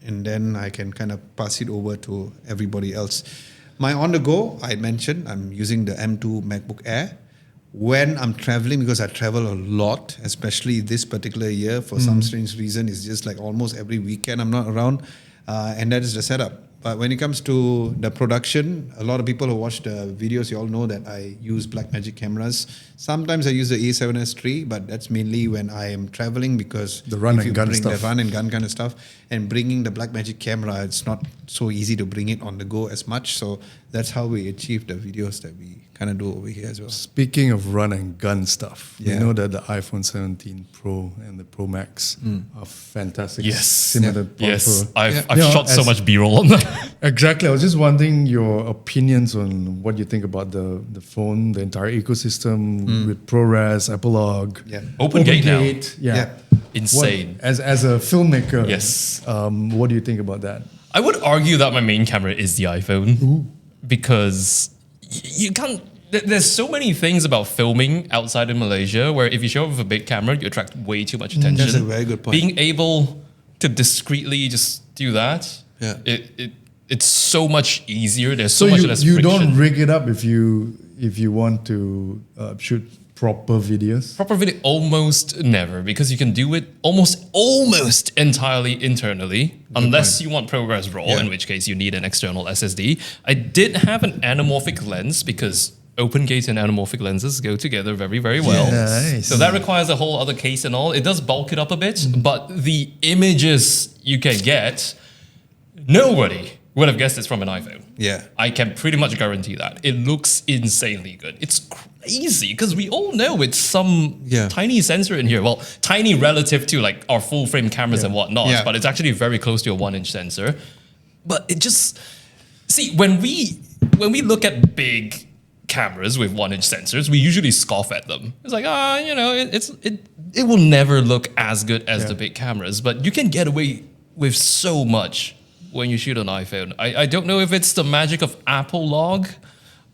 And then I can kind of pass it over to everybody else. My on the go, I mentioned, I'm using the M2 MacBook Air. When I'm traveling, because I travel a lot, especially this particular year, for some strange reason, it's just like almost every weekend I'm not around, and that is the setup. But when it comes to the production, a lot of people who watch the videos, you all know that I use Blackmagic cameras. Sometimes I use the A7S III, but that's mainly when I am traveling, because The run if and you gun bring stuff. the run and gun kind of stuff, and bringing the Blackmagic camera, it's not so easy to bring it on the go as much. So that's how we achieve the videos that we kind of do over here as well. Speaking of run and gun stuff, Yeah. we know that the iPhone 17 Pro and the Pro Max are fantastic. Yes. Similar Yes, powerful. I've You know, shot so as- much B-roll on that. Exactly. I was just wondering your opinions on what you think about the phone, the entire ecosystem with ProRes, Epilog, Yeah. Open gate now. Yeah. Yeah. Insane. What, as a filmmaker, Yes. what do you think about that? I would argue that my main camera is the iPhone because you can't. There's so many things about filming outside of Malaysia where if you show up with a big camera, you attract way too much attention. That's a very good point. Being able to discreetly just do that, Yeah. it's so much easier. There's So so much you, less you friction. don't rig it up if you want to shoot proper videos. Proper video, almost never, because you can do it almost entirely internally, unless you want ProRes RAW, Yeah. in which case you need an external SSD. I did have an anamorphic lens because open gate and anamorphic lenses go together very, very well. Nice. So that requires a whole other case and all. It does bulk it up a bit, but the images you can get, nobody would have guessed it's from an iPhone. Yeah. I can pretty much guarantee that. It looks insanely good. It's crazy because we all know it's some tiny sensor in here. Well, tiny relative to like our full frame cameras and whatnot, Yeah. but it's actually very close to a 1-inch sensor. But it just, see, when we look at big cameras with 1-inch sensors, we usually scoff at them. It's like, you know, it will never look as good as the big cameras, but you can get away with so much when you shoot an iPhone. I don't know if it's the magic of Apple Log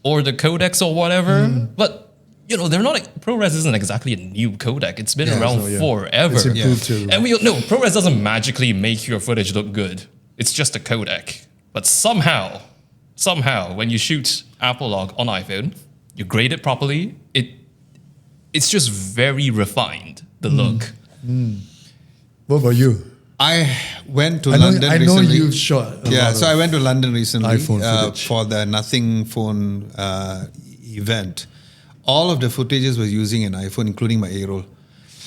or the codecs or whatever, but you know, they're not like, ProRes isn't exactly a new codec. It's been around forever. It's improved too. And we know ProRes doesn't magically make your footage look good. It's just a codec. But somehow, when you shoot Apple Log on iPhone, you grade it properly, it's just very refined, the look. What about you? I went to I know, London I know recently. you've shot. So I went to London recently iPhone footage. for the Nothing Phone event. All of the footages was using an iPhone, including my A-roll.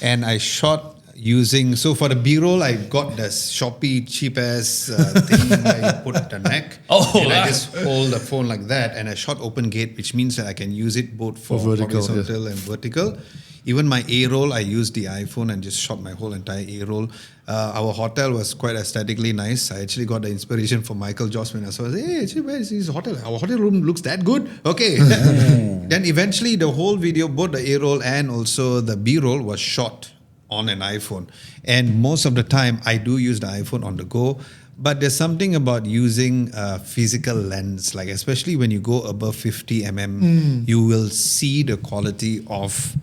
And I shot using, so for the B-roll, I got the Shopee cheap-ass thing where you put the neck. And I just hold the phone like that. And I shot open gate, which means that I can use it both for vertical, horizontal and vertical. Even my A-roll, I used the iPhone and just shot my whole entire A-roll. Our hotel was quite aesthetically nice. I actually got the inspiration from Michael Joss when I saw, hey, actually, where is his hotel? Our hotel room looks that good? Okay. Then eventually the whole video, both the A-roll and also the B-roll was shot on an iPhone. And most of the time, I do use the iPhone on the go. But there's something about using a physical lens, like especially when you go above 50 mm, you will see the quality of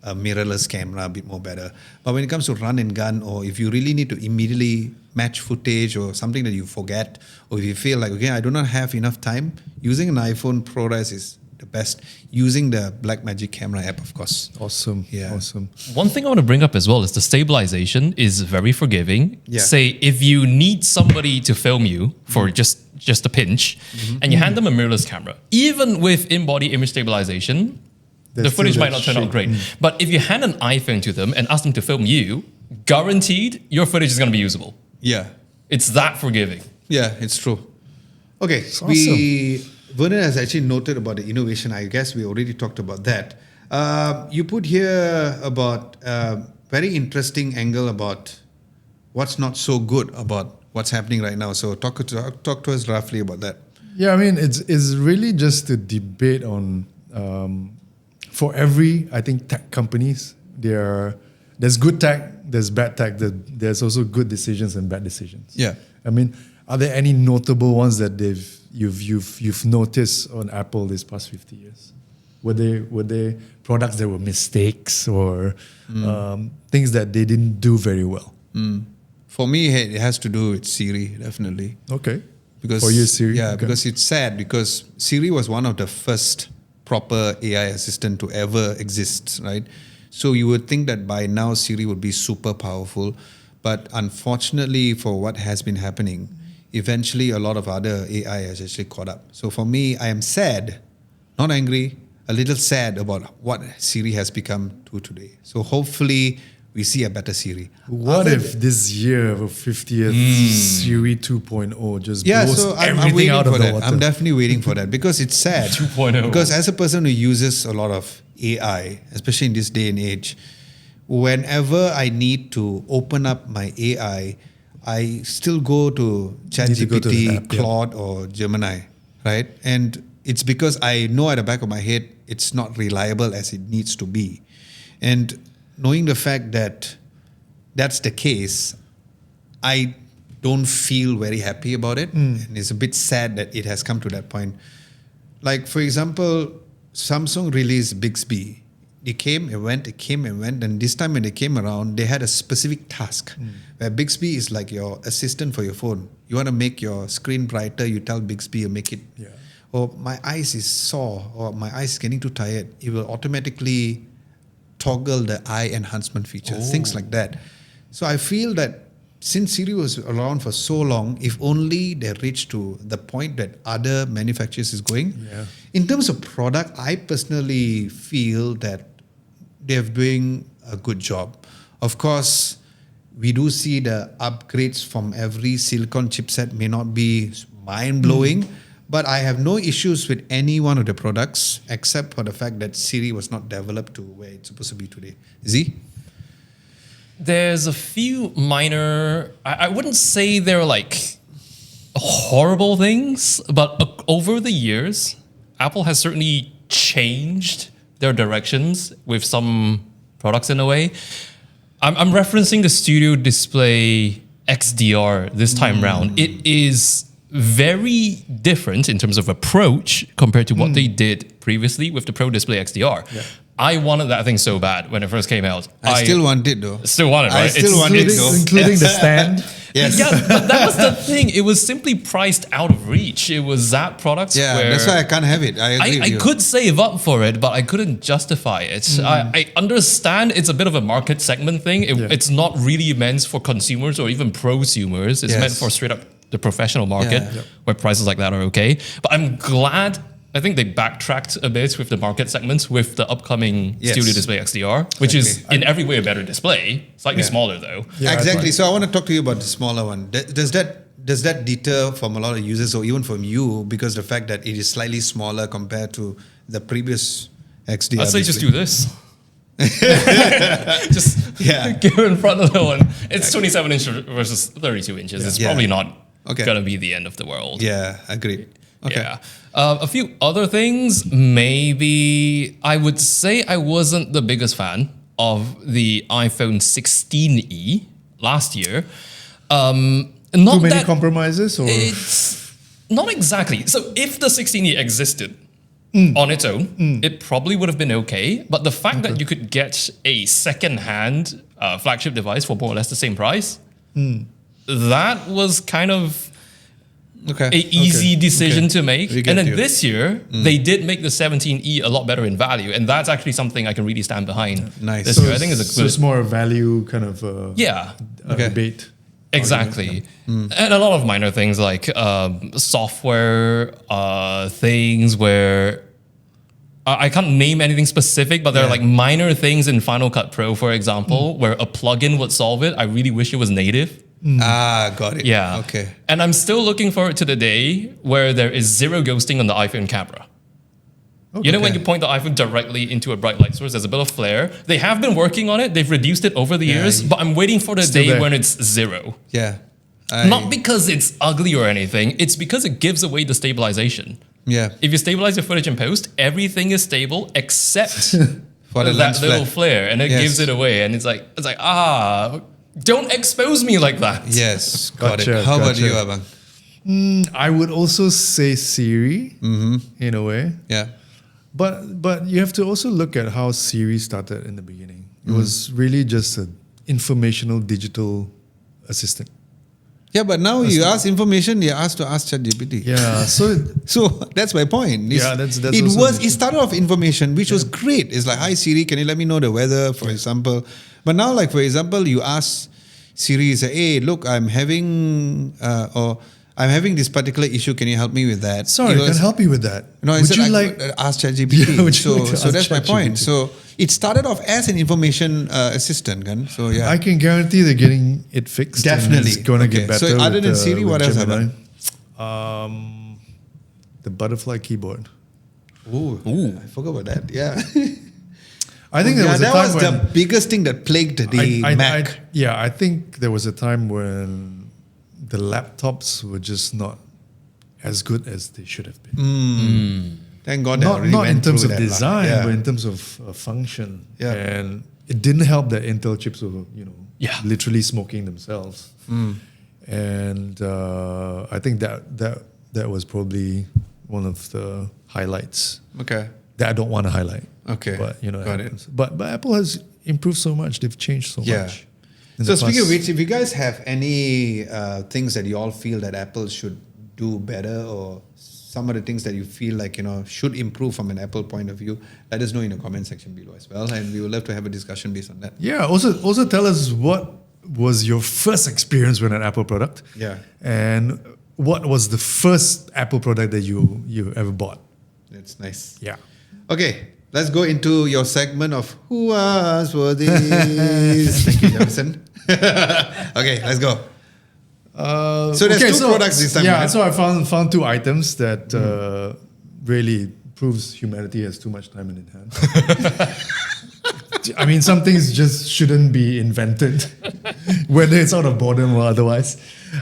a mirrorless camera a bit more better. But when it comes to run and gun, or if you really need to immediately match footage or something that you forget, or if you feel like, okay, I do not have enough time, using an iPhone ProRes is the best. Using the Blackmagic camera app, of course. Awesome. Yeah. Awesome. One thing I want to bring up as well is the stabilization is very forgiving. Yeah. Say if you need somebody to film you for just a pinch, and you hand them a mirrorless camera, even with in-body image stabilization, the There's footage still might that not turn out shake. great. But if you hand an iPhone to them and ask them to film you, guaranteed your footage is going to be usable. Yeah. It's that forgiving. Yeah, it's true. Okay, Vernon has actually noted about the innovation. I guess we already talked about that. You put here about very interesting angle about what's not so good about what's happening right now. So talk to us roughly about that. Yeah, I mean, it's really just a debate on, for every, I think, tech companies, there's good tech, there's bad tech, there's also good decisions and bad decisions. Yeah. I mean, are there any notable ones that you've noticed on Apple this past 50 years? Were they products that were mistakes or things that they didn't do very well? For me, it has to do with Siri, definitely. Okay. Because For you, Siri? Yeah, Okay. because it's sad because Siri was one of the first proper AI assistant to ever exist, right? So you would think that by now Siri would be super powerful, but unfortunately for what has been happening, eventually a lot of other AI has actually caught up. So for me, I am sad, not angry, a little sad about what Siri has become to today. So hopefully we see a better Siri. What if this year of 50th Siri 2.0 just Yeah, blows so I'm everything waiting out for of the that. water? I'm definitely waiting for that because it's sad. 2.0. Because as a person who uses a lot of AI, especially in this day and age, whenever I need to open up my AI, I still go to Need to go to the ChatGPT, app, yeah. Claude, or Gemini, right? And it's because I know at the back of my head it's not reliable as it needs to be. And knowing the fact that that's the case, I don't feel very happy about it. And it's a bit sad that it has come to that point. Like, for example, Samsung released Bixby. It came and went, it came and went. And this time when they came around, they had a specific task where Bixby is like your assistant for your phone. You want to make your screen brighter, you tell Bixby, you make it. Yeah. Or my eyes is sore, or my eyes is getting too tired. It will automatically toggle the eye enhancement feature, things like that. So I feel that since Siri was around for so long, if only they reach to the point that other manufacturers is going. Yeah. In terms of product, I personally feel that they're doing a good job. Of course, we do see the upgrades from every silicon chipset may not be mind-blowing, but I have no issues with any one of the products except for the fact that Siri was not developed to where it's supposed to be today. Z? There's a few minor, I wouldn't say they're like horrible things, but over the years, Apple has certainly changed their directions with some products in a way. I'm referencing the Studio Display XDR this time round. It is very different in terms of approach compared to what they did previously with the Pro Display XDR. Yeah. I wanted that thing so bad when it first came out. I still want it though. Still want it, right? I still want it though. Including the stand. Yes. Yeah, but that was the thing. It was simply priced out of reach. It was that product Yeah, where that's why I can't have it. I agree with I you. could save up for it, but I couldn't justify it. I understand it's a bit of a market segment thing. It's not really meant for consumers or even prosumers. It's meant Yes. for straight up the professional market Yeah. where prices like that are okay. But I'm glad. I think they backtracked a bit with the market segments with the upcoming Yes. Studio Display XDR, which is in every way a better display. Slightly smaller though. Yeah, exactly. right. So I want to talk to you about the smaller one. Does that deter from a lot of users or even from you because the fact that it is slightly smaller compared to the previous XDR? I'd say just display? do this. Just go in front of the one. It's 27 inch versus 32 inches. It's Yeah. probably not Okay. gonna be the end of the world. Yeah, agreed. Okay. Yeah. A few other things. Maybe I would say I wasn't the biggest fan of the iPhone 16e last year. Not Too many that compromises, or it's not exactly. So if the 16e existed on its own, it probably would have been okay. But the fact that you could get a second-hand flagship device for more or less the same price, that was kind of Okay. a easy decision to make. We And get then you. this year, they did make the 17e a lot better in value. And that's actually something I can really stand behind. Nice. This So year. I think it's a so good... it's more a value kind of Yeah. Okay. debate. Exactly. And a lot of minor things like software things where I can't name anything specific, but there are like minor things in Final Cut Pro, for example, where a plugin would solve it. I really wish it was native. Ah, got it. Yeah. Okay. And I'm still looking forward to the day where there is zero ghosting on the iPhone camera. You know, when Okay. you point the iPhone directly into a bright light source, there's a bit of flare. They have been working on it. They've reduced it over the years, but I'm waiting for the Still day there. when it's zero. Yeah. Not because it's ugly or anything. It's because it gives away the stabilization. Yeah. If you stabilize your footage in post, everything is stable except For the that lens little flare. flare, and it Yes. gives it away. And it's like don't expose me like that. Yes. Got Gotcha, it. How about gotcha. you, Abang? I would also say Siri in a way, Yeah. but you have to also look at how Siri started in the beginning. It was really just an informational digital assistant. Yeah, but now you ask information, you're asked to ask ChatGPT. Yeah, so So that's my point. that's it also was an it issue. started off information, which was great. It's like, hi Siri, can you let me know the weather, for example? But now, like for example, you ask Siri, say, hey, look, I'm having this particular issue. Can you help me with that? sorry, I can help you with that. No, would you ask ChatGPT? Yeah, would you like to so ask that's my point. ChatGPT? So it started off as an information assistant, kan? So yeah, I can guarantee they're getting it fixed. and Definitely. it's going to Okay. get better. So other with, than Siri, with what else Gemini. happened? The butterfly keyboard. Ooh, I forgot about that. Yeah, I think there was a that time was when the biggest thing that plagued the Mac. I think there was a time when the laptops were just not as good as they should have been. Thank God, they Not already in went terms through of that, design, yeah. but in terms of function. Yeah. And it didn't help that Intel chips were, Yeah. literally smoking themselves. And I think that was probably one of the highlights Okay. that I don't want to highlight. Okay. But it Got it. happens. But Apple has improved so much. They've changed so Yeah. much. in So the speaking of past- which, if you guys have any things that you all feel that Apple should do better, or some of the things that you feel like should improve from an Apple point of view, let us know in the comment section below as well, and we would love to have a discussion based on that. Yeah. Also tell us what was your first experience with an Apple product. Yeah. And what was the first Apple product that you ever bought? That's nice. Yeah. Okay, let's go into your segment of Who Asked For This? Thank you, Jefferson. Okay, let's go. So there's two products this time, Yeah, right? so I found two items that really proves humanity has too much time in its hands. I mean, some things just shouldn't be invented, whether it's out of boredom or otherwise.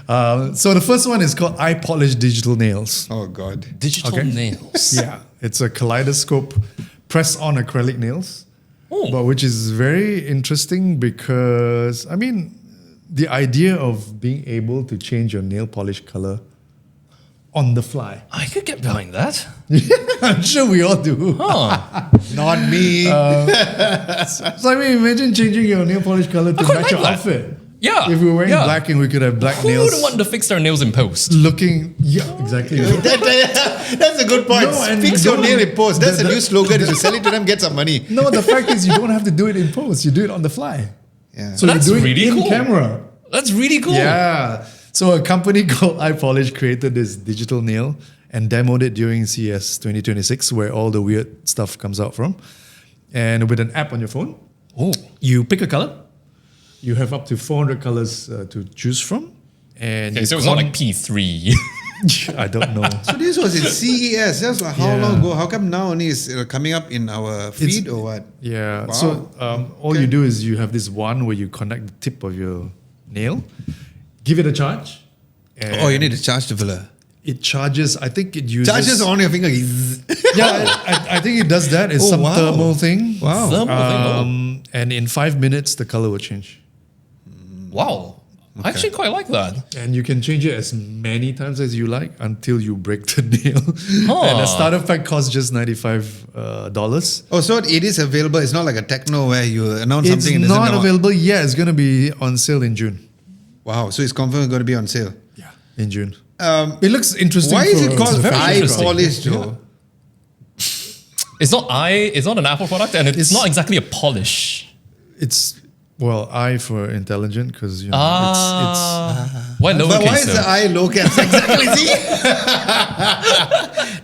So the first one is called iPolish Digital Nails. Oh God. Digital Okay. nails. Yeah, it's a kaleidoscope press-on acrylic nails, Oh. but which is very interesting because, I mean, the idea of being able to change your nail polish color on the fly. I could get behind that. I'm sure we all do. Huh. Not me. So I mean, imagine changing your nail polish color to quite match your like that. outfit. Yeah. If we were wearing yeah. black and we could have black Who nails wouldn't want to fix their nails in post? looking... Yeah, exactly. That's a good point. No, and Fix you your don't- nail in post. That's the- a new slogan. If you sell it to them, get some money. No, the fact is you don't have to do it in post. You do it on the fly. Yeah. So That's you're doing really it in cool. camera. That's really cool. Yeah. So a company called iPolish created this digital nail and demoed it during CES 2026, where all the weird stuff comes out from. And with an app on your phone, Oh. you pick a color. You have up to 400 colors to choose from. And Okay, you so it's not like P3. I don't know. So this was in CES. That's like how Yeah. long ago? How come now only is coming up in our feed or what? Yeah. Wow. So all Okay. you do is you have this one where you connect the tip of your nail, give it a charge. And Oh, you need to charge the filler. It charges. I think it uses. Charges on your finger. Yeah, I think it does that. It's Oh, some wow. thermal thing. Wow. Thermal thing, And in 5 minutes, the color will change. Wow. I actually quite like that. And you can change it as many times as you like until you break the nail. Huh. And the starter pack costs just $95. Oh, so it is available. It's not like a techno where you announce It's something and it doesn't not come out. available yet. It's going to be on sale in June. Wow. So it's confirmed going to be on sale. Yeah, in June. Um, It looks interesting. why is for- it called very interesting. iPolish, Joe? It's not an Apple product, and it's not exactly a polish. It's well, I for intelligent because you know Why lowercase? But why is the though? I low caps? Exactly. See?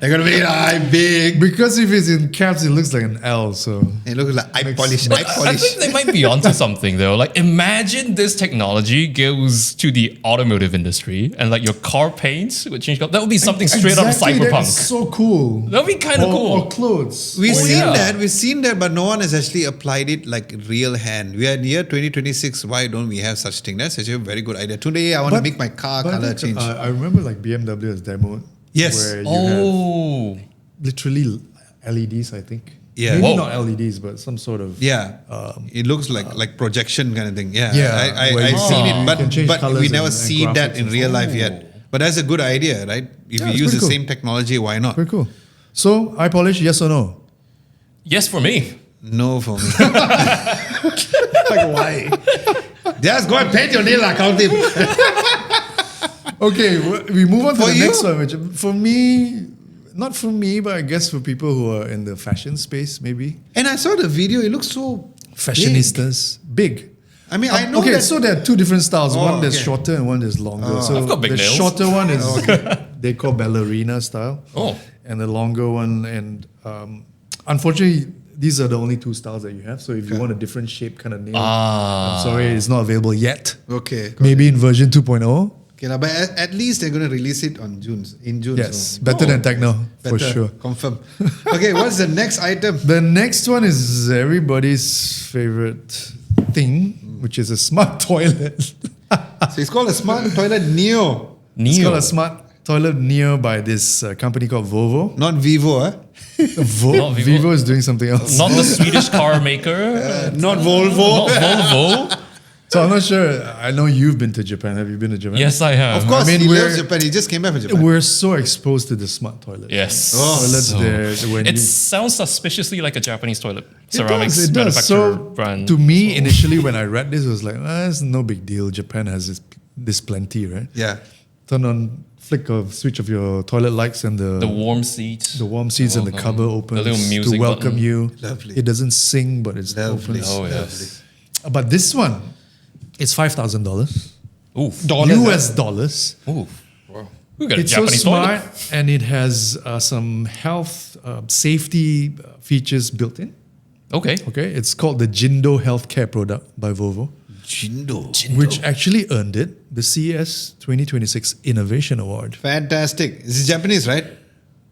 They're going to be I big. because if it's in caps, it looks like an L. So It looks like iPolish. But I iPolish. think they might be onto something though. Like, imagine this technology goes to the automotive industry, and like your car paint would change color. That would be something straight out of Exactly, that is cyberpunk. so cool. That'd be kind of cool. Or clothes. We've seen yeah. that. We've seen that, but no one has actually applied it like real hand. We are in year 2026. Why don't we have such thing? That's actually a very good idea. Today, I want to make my car but I color think, change. I remember like BMW has demoed. Yes. Where you Oh, have literally LEDs, I think. Yeah. Maybe Whoa. not LEDs, but some sort of. Yeah, it looks like projection kind of thing. Yeah, Yeah, where I've you seen can- it, you can change but colours we never and see that graphics in and real stuff. life yet. But that's a good idea, right? If Yeah, you it's use the pretty cool. same technology, why not? Very cool. So, iPolish, yes or no? yes for me. No for me. Like why? Just go and paint your nail, I count him. Okay, we move on to For the you? next one. Which, for me, not for me, but I guess for people who are in the fashion space, maybe. And I saw the video. It looks so Fashionistas. Big. I mean, I know okay, that. so there are two different styles. Oh, one that's okay. shorter and one that's longer. So I've got big the nails. shorter one is they call ballerina style. Oh. And the longer one, and unfortunately, these are the only two styles that you have. So if you want a different shape kind of nail, I'm sorry, it's not available yet. Okay. Maybe in version 2.0. Okay, but at least they're going to release it in June. Yes, So. better than Techno, for Better, sure. Confirm. Okay, what's the next item? The next one is everybody's favorite thing, which is a smart toilet. So it's called a smart toilet Neo. It's Neo. called a smart toilet Neo by this company called VOVO. Not Vivo, huh? Not Vivo. Vivo is doing something else. Not the Swedish car maker. Not Volvo. Not Volvo. So I'm not sure. I know you've been to Japan. Have you been to Japan? Yes, I have. Of course, I mean, he we're- loves Japan. He just came back from Japan. We're so exposed to the smart toilet. Yes. Toilets there. When It you- sounds suspiciously like a Japanese toilet. It Ceramics does, it does. manufacturer So brand. to me, initially when I read this, it was like, it's no big deal. Japan has this plenty, right? Yeah. Turn on, flick a switch of your toilet lights and the warm seats. the warm seats and the cover opens The little to music welcome button. you. Lovely. It doesn't sing, but it's Lovely. opens. Oh, yes. But this one, it's $5,000 Oof. US dollars. Oof. We got a It's so Japanese smart toilet. and it has some health safety features built in. Okay. Okay, it's called the Jindo Healthcare product by VOVO, Jindo. which actually earned it the CES 2026 Innovation Award. Fantastic. This is Japanese, right?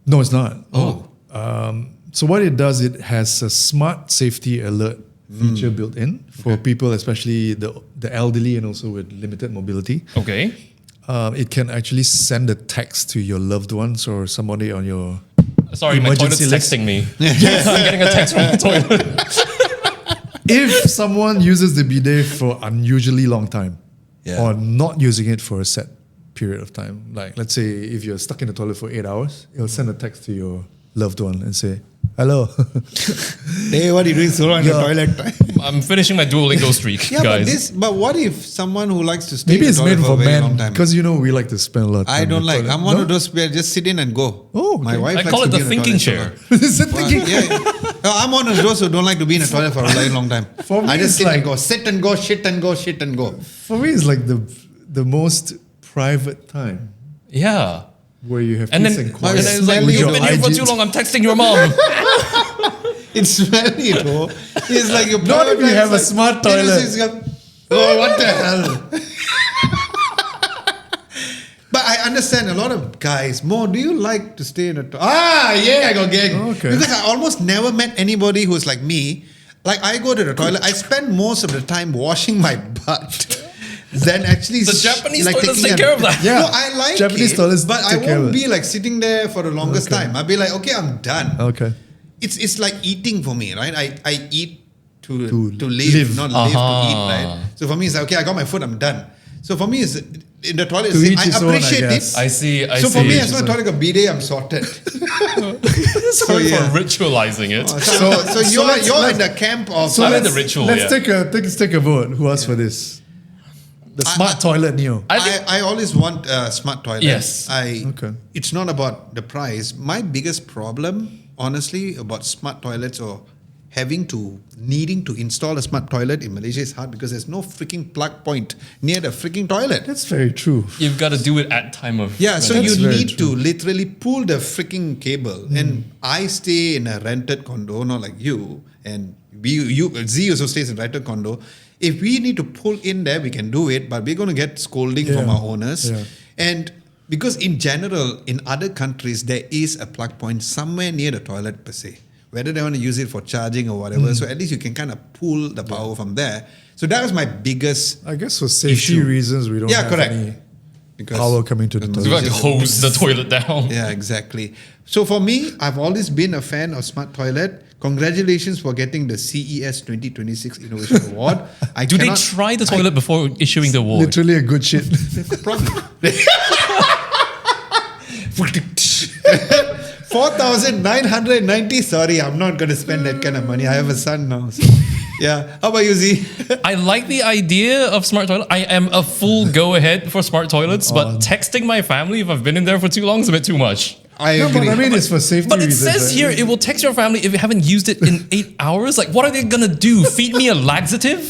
No, it's not. Oh. So what it does, it has a smart safety alert feature built in for people, especially the elderly and also with limited mobility. Okay. It can actually send a text to your loved ones or somebody on your Sorry, my toilet's Emergency list. texting me. I'm getting a text from the toilet. if someone uses the bidet for unusually long time Yeah. or not using it for a set period of time. Like let's say if you're stuck in the toilet for 8 hours, it'll send a text to your loved one and say, hello. Hey, what are you doing so long in the toilet? I'm finishing my Duolingo streak, Yeah, guys. but what if someone who likes to stay Maybe in it's the toilet made for for a very long men time? because we like to spend a lot of time I in don't the like. toilet. I'm one No? of those where just sit in and go. Oh, okay. My wife I likes call to it be the in thinking toilet so chair. long. Is it Well, thinking? yeah. No, I'm one of those who don't like to be in a toilet for a very long time. For me, I just it's sit like- and go, sit and go, shit and go, shit and go. For me, it's like the most private time Yeah. where you have And peace then, and and quiet. then it's like, With you've your been here for hygiene. too long, I'm texting your mom. It's smelly though. It's like you Not if you have a smart toilet. Oh, what the hell? But I understand a lot of guys. Mo, do you like to stay in a toilet? Yeah, I got gang. Okay. Because I almost never met anybody who's like me. Like I go to the toilet, I spend most of the time washing my butt. Then actually, The Japanese toilets taking take care of that. Yeah. No, I like Japanese it, toilets but I take care of won't it. be like sitting there for the longest Okay. time. I'll be like, okay, I'm done. Okay. It's like eating for me, right? I eat to live, live. not live to eat, Aha. right? So for me, it's like, okay, I got my food, I'm done. So for me, it's in the toilet. To it's- each I his own, I appreciate guess. it. I see. So for me, Each as his my own. toilet got bidet, I'm sorted. Sorry yeah. for ritualizing it. So you're let's- you're in the camp of. I like the ritual, Let's yeah. take a vote. Who asked for this? The smart toilet Neo. I think I always want a smart toilet. Yes. Okay. It's not about the price. My biggest problem, honestly, about smart toilets or needing to install a smart toilet in Malaysia is hard because there's no freaking plug point near the freaking toilet. That's very true. you've got to do it at time of. Yeah, so That's you very need true. to literally pull the freaking cable. And I stay in a rented condo, not like you. And Z also stays in rented condo. If we need to pull in there, we can do it, but we're going to get scolding from Yeah. our owners. Yeah. And because in general, in other countries, there is a plug point somewhere near the toilet per se. Whether they want to use it for charging or whatever. So at least you can kind of pull the power from there. So that was my biggest I guess for safety Issue. reasons, we don't Yeah, have correct. any because power coming to the You toilet. got to hose the toilet down. Yeah, exactly. So for me, I've always been a fan of smart toilet. Congratulations for getting the CES 2026 Innovation Award. Do they try the toilet before issuing the award? Literally a good shit. Probably. 4,990. Sorry, I'm not going to spend that kind of money. I have a son now. So Yeah. How about you, Z? I like the idea of smart toilet. I am a full go ahead for smart toilets, but texting my family if I've been in there for too long is a bit too much. I No, agree. but I mean, it's for safety But it reasons. says here it will text your family if you haven't used it in 8 hours. Like, what are they gonna do? Feed me a laxative?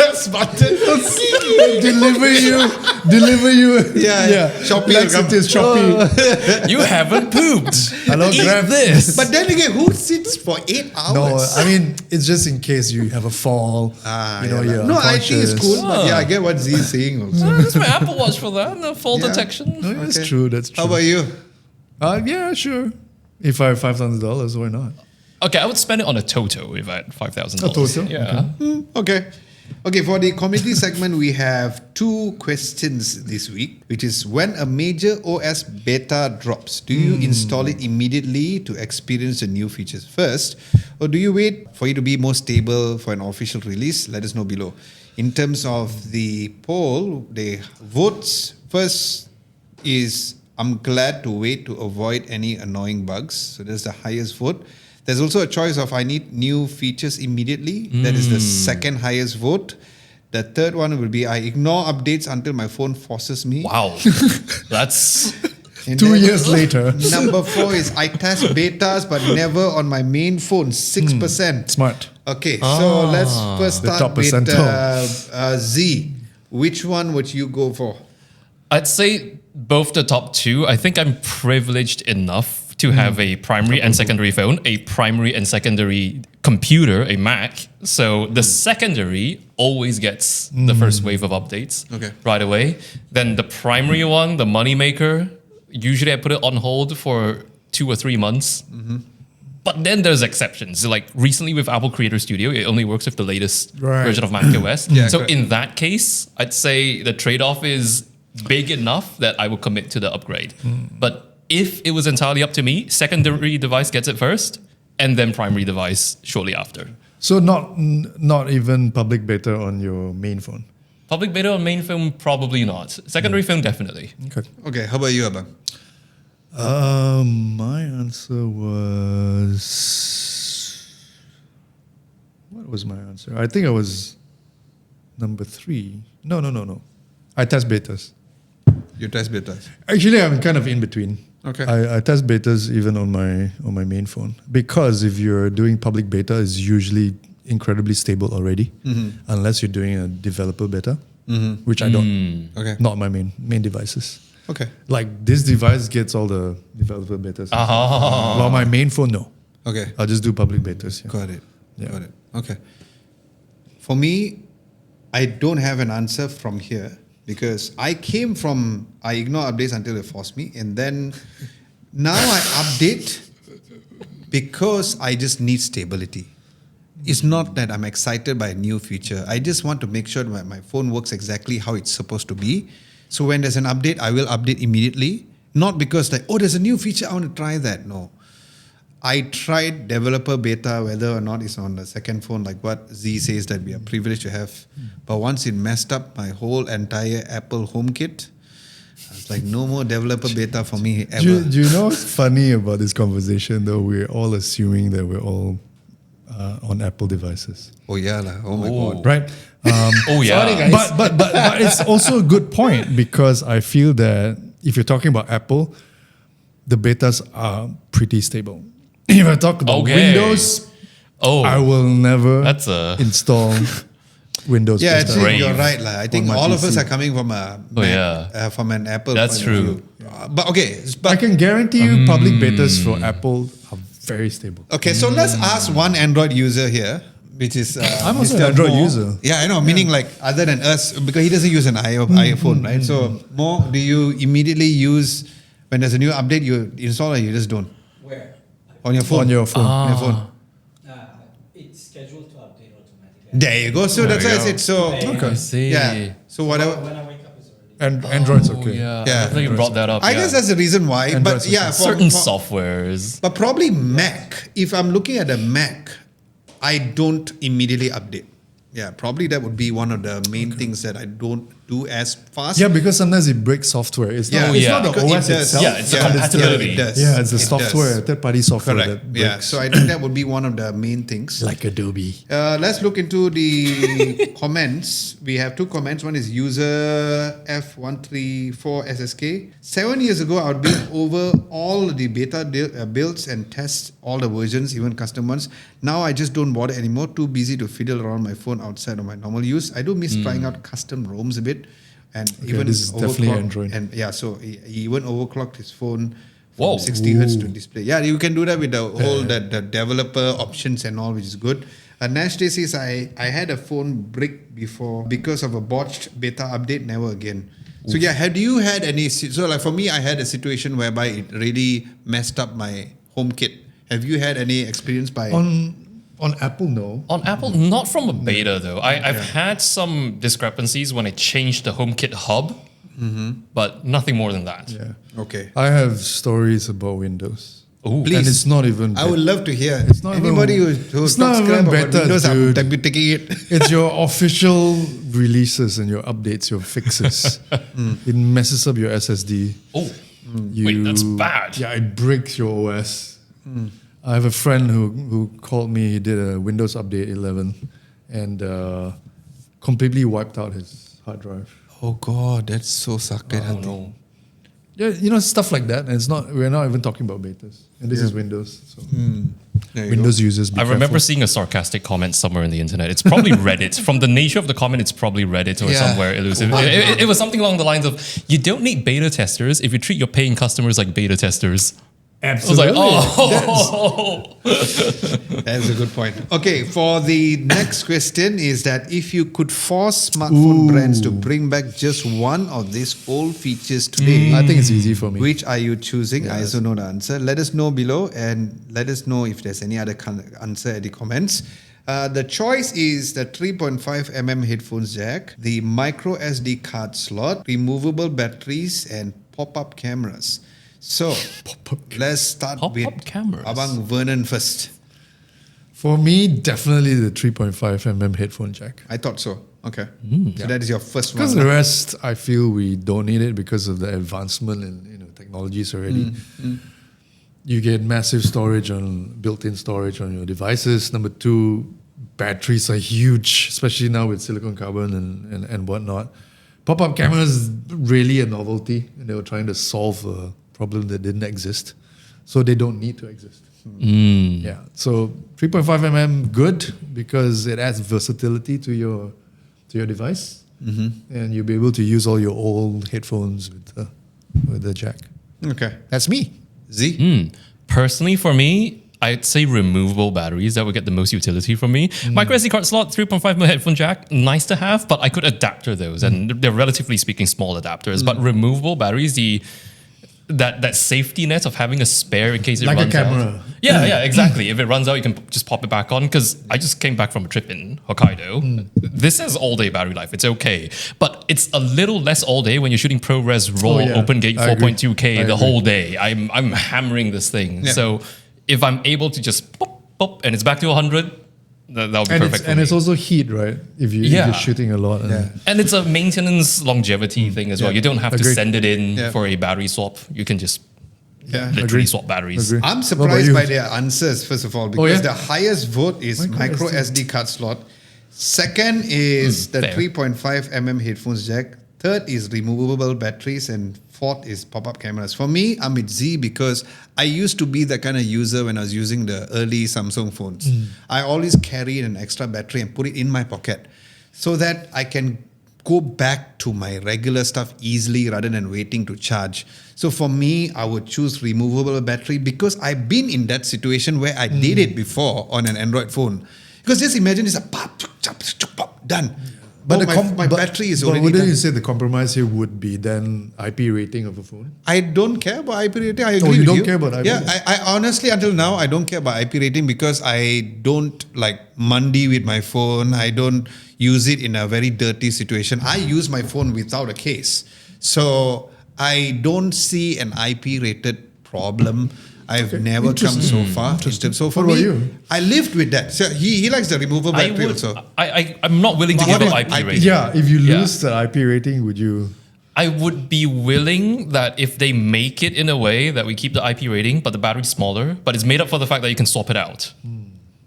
Press button. deliver you. Yeah. Shopee will come. Laxatives, Shopee. You haven't pooped. Hello, Eat Grab. this. But then again, who sits for 8 hours? No, I mean, it's just in case you have a fall. You're No, I think it's unconscious. cool. But yeah, I get what Z is saying also. That's my Apple Watch for that. The fall Yeah. detection. No, that's Okay. true. That's true. How about you? Yeah, sure. If I have $5,000, why not? Okay, I would spend it on a Toto if I had $5,000. A Toto? Yeah. Okay. Okay, for the community segment, we have 2 questions this week, which is when a major OS beta drops, do you install it immediately to experience the new features first, or do you wait for it to be more stable for an official release? Let us know below. In terms of the poll, the votes first is I'm glad to wait to avoid any annoying bugs. So that's the highest vote. There's also a choice of I need new features immediately. That is the second highest vote. The third one will be I ignore updates until my phone forces me. Wow. That's... And 2 then years later. Number 4 is I test betas but never on my main phone. 6%. Smart. Okay, so let's first The start top with percentile. Z. Which one would you go for? I'd say both the top 2. I think I'm privileged enough to have a primary and secondary phone, a primary and secondary computer, a Mac. So the secondary always gets the first wave of updates right away. Then the primary one, the moneymaker, usually I put it on hold for 2 or 3 months. But then there's exceptions. Like recently with Apple Creator Studio, it only works with the latest version of Mac OS. So correct. in that case, I'd say the trade-off is big enough that I will commit to the upgrade. But if it was entirely up to me, secondary device gets it first, and then primary device shortly after. So not even public beta on your main phone. Public beta on main phone, probably not. Secondary phone, definitely. Okay. Okay, how about you, Abang? My answer was... What was my answer? I think I was number 3. No. I test betas. You test betas. Actually, I'm kind of in between. Okay. I test betas even on my main phone because if you're doing public beta, it's usually incredibly stable already, unless you're doing a developer beta, which I don't. Okay. Not my main devices. Okay. Like this device gets all the developer betas, while my main phone no. Okay. I'll just do public betas. Yeah. Got it. Yeah. Got it. Okay. For me, I don't have an answer from here because I came from I ignore updates until they force me, and then now I update because I just need stability. It's not that I'm excited by a new feature. I just want to make sure that my phone works exactly how it's supposed to be. So when there's an update, I will update immediately. Not because like, oh, there's a new feature, I want to try that. No. I tried developer beta, whether or not it's on the second phone, like what Z says that we are privileged to have. But once it messed up my whole entire Apple HomeKit, I was like, no more developer beta for me ever. Do you know what's funny about this conversation though? We're all assuming that we're all on Apple devices. Oh yeah, lah. Oh my God. Right? Oh yeah. Sorry, guys. But it's also a good point because I feel that if you're talking about Apple, the betas are pretty stable. If I talk about Windows, I will never That's a- install Windows. Yeah, beta. actually, you're right, lah. I think my all of us PC. are coming from a Mac, from an Apple. That's point of true. view. But okay, I can guarantee you public betas for Apple are very stable. okay. So let's ask one Android user here, which is I'm also Mr. an Android Mo. user. Yeah, I know. Meaning like other than us, because he doesn't use an iPhone, right? So Mo, do you immediately use when there's a new update, you install or you just don't? Where? On your phone. On your phone. On your phone. It's scheduled to update automatically. There you go. So that's why I said so. I see. Yeah. So whatever. When I wake up, it's already. And Android's Oh, okay. yeah. Yeah. I think you brought that up. I guess that's the reason why. Android's But yeah, okay. certain for, softwares. but probably Mac. If I'm looking at a Mac, I don't immediately update. Yeah, probably that would be one of the main things that I don't do as fast. Yeah, because sometimes it breaks software. It's not, Yeah. it's Yeah. not the Because it OS does. itself. Yeah, it's the Yeah, compatibility. it does. Yeah, it's the It software, does. third-party software Correct. that breaks. Yeah. So I think that would be one of the main things. Like Adobe. Let's look into the comments. We have 2 comments. One is user F134SSK. 7 years ago, I would be over all the beta builds and test all the versions, even custom ones. Now I just don't bother anymore. Too busy to fiddle around my phone outside of my normal use. I do miss trying out custom ROMs a bit, and even this is definitely overclock- Android. And yeah, so he even overclocked his phone Whoa. from 60 hertz to display. Yeah, you can do that with the whole the developer options and all, which is good. Nash Day says, I had a phone brick before because of a botched beta update, never again. So yeah, had you had any, so like for me, I had a situation whereby it really messed up my HomeKit. Have you had any experience by... On Apple, no. On Apple, not from a beta though. I've had some discrepancies when I changed the HomeKit hub, but nothing more than that. Yeah. Okay. I have stories about Windows. Ooh. Please. And it's not even... I would love to hear. It's not Anybody even- who it's not subscribe even about better, Windows, dude. I'm taking it. It's your official releases and your updates, your fixes. It messes up your SSD. Oh, wait, that's bad. Yeah, it breaks your OS. I have a friend who called me. He did a Windows Update 11 and completely wiped out his hard drive. Oh God, that's so sucky. Oh no. Yeah, stuff like that. And it's not. We're not even talking about betas. And this is Windows. So There you Windows users, be I remember careful. seeing a sarcastic comment somewhere on the internet. It's probably Reddit. From the nature of the comment, it's probably Reddit or Yeah. somewhere elusive. It was something along the lines of, you don't need beta testers if you treat your paying customers like beta testers. I was like, oh. That's a good point. Okay, for the next question is that if you could force smartphone brands to bring back just one of these old features today, I think it's easy for me. which are you choosing? I also know the answer. Let us know below and let us know if there's any other answer in the comments. The choice is the 3.5mm headphones jack, the micro SD card slot, removable batteries, and pop-up cameras. So, let's start Pop-up with cameras. Abang Vernon first. For me, definitely the 3.5mm headphone jack. I thought so. Okay. So that is your first Because one. the rest, I feel we don't need it because of the advancement in technologies already. You get massive storage built-in storage on your devices. Number 2, batteries are huge, especially now with silicon carbon and whatnot. Pop-up cameras really a novelty, and they were trying to solve a problem that didn't exist, so they don't need to exist. Yeah, so 3.5mm good because it adds versatility to your device, and you'll be able to use all your old headphones with the jack. Okay. That's me. Z? Personally, for me, I'd say removable batteries. That would get the most utility from me. Micro SD card slot, 3.5mm headphone jack, nice to have, but I could adapter those, and they're relatively speaking small adapters. But removable batteries, that safety net of having a spare in case it Like a runs out. camera. Yeah, exactly. If it runs out, you can just pop it back on. Because I just came back from a trip in Hokkaido. This has all-day battery life. It's okay, but it's a little less all-day when you're shooting ProRes RAW OpenGate I agree. 4.2K I the agree. whole day. I'm hammering this thing. Yeah. So if I'm able to just pop, and it's back to 100, that'll be perfect for me. It's also heat, right? If you're shooting a lot. And it's a maintenance longevity thing as well. Yeah. You don't have to Agreed. send it in Yeah. for a battery swap. You can just Yeah. literally Agree. swap batteries. Agree. I'm What about surprised you? by their answers, first of all, because yeah? the highest vote is micro SD card slot. Second is the fair. 3.5mm headphones jack. Third is removable batteries. And fourth is pop-up cameras. For me, I'm with Z because I used to be that kind of user when I was using the early Samsung phones. I always carried an extra battery and put it in my pocket so that I can go back to my regular stuff easily rather than waiting to charge. So for me, I would choose removable battery because I've been in that situation where I did it before on an Android phone. Because just imagine it's a pop, chop, chop, pop, done. But my battery is already wouldn't done. you say the compromise here would be then IP rating of a phone? I don't care about IP rating. I agree you with don't you. care about IP Yeah, rating? I honestly, until now, I don't care about IP rating because I don't like Mundi with my phone. I don't use it in a very dirty situation. I use my phone without a case. So I don't see an IP rated problem. I've never come so far. So for What about me, you? I lived with that. So he likes the removable battery also. I'm not willing to give up IP rating. Yeah, if you Yeah. lose the IP rating, would you? I would be willing that if they make it in a way that we keep the IP rating, but the battery's smaller, but it's made up for the fact that you can swap it out.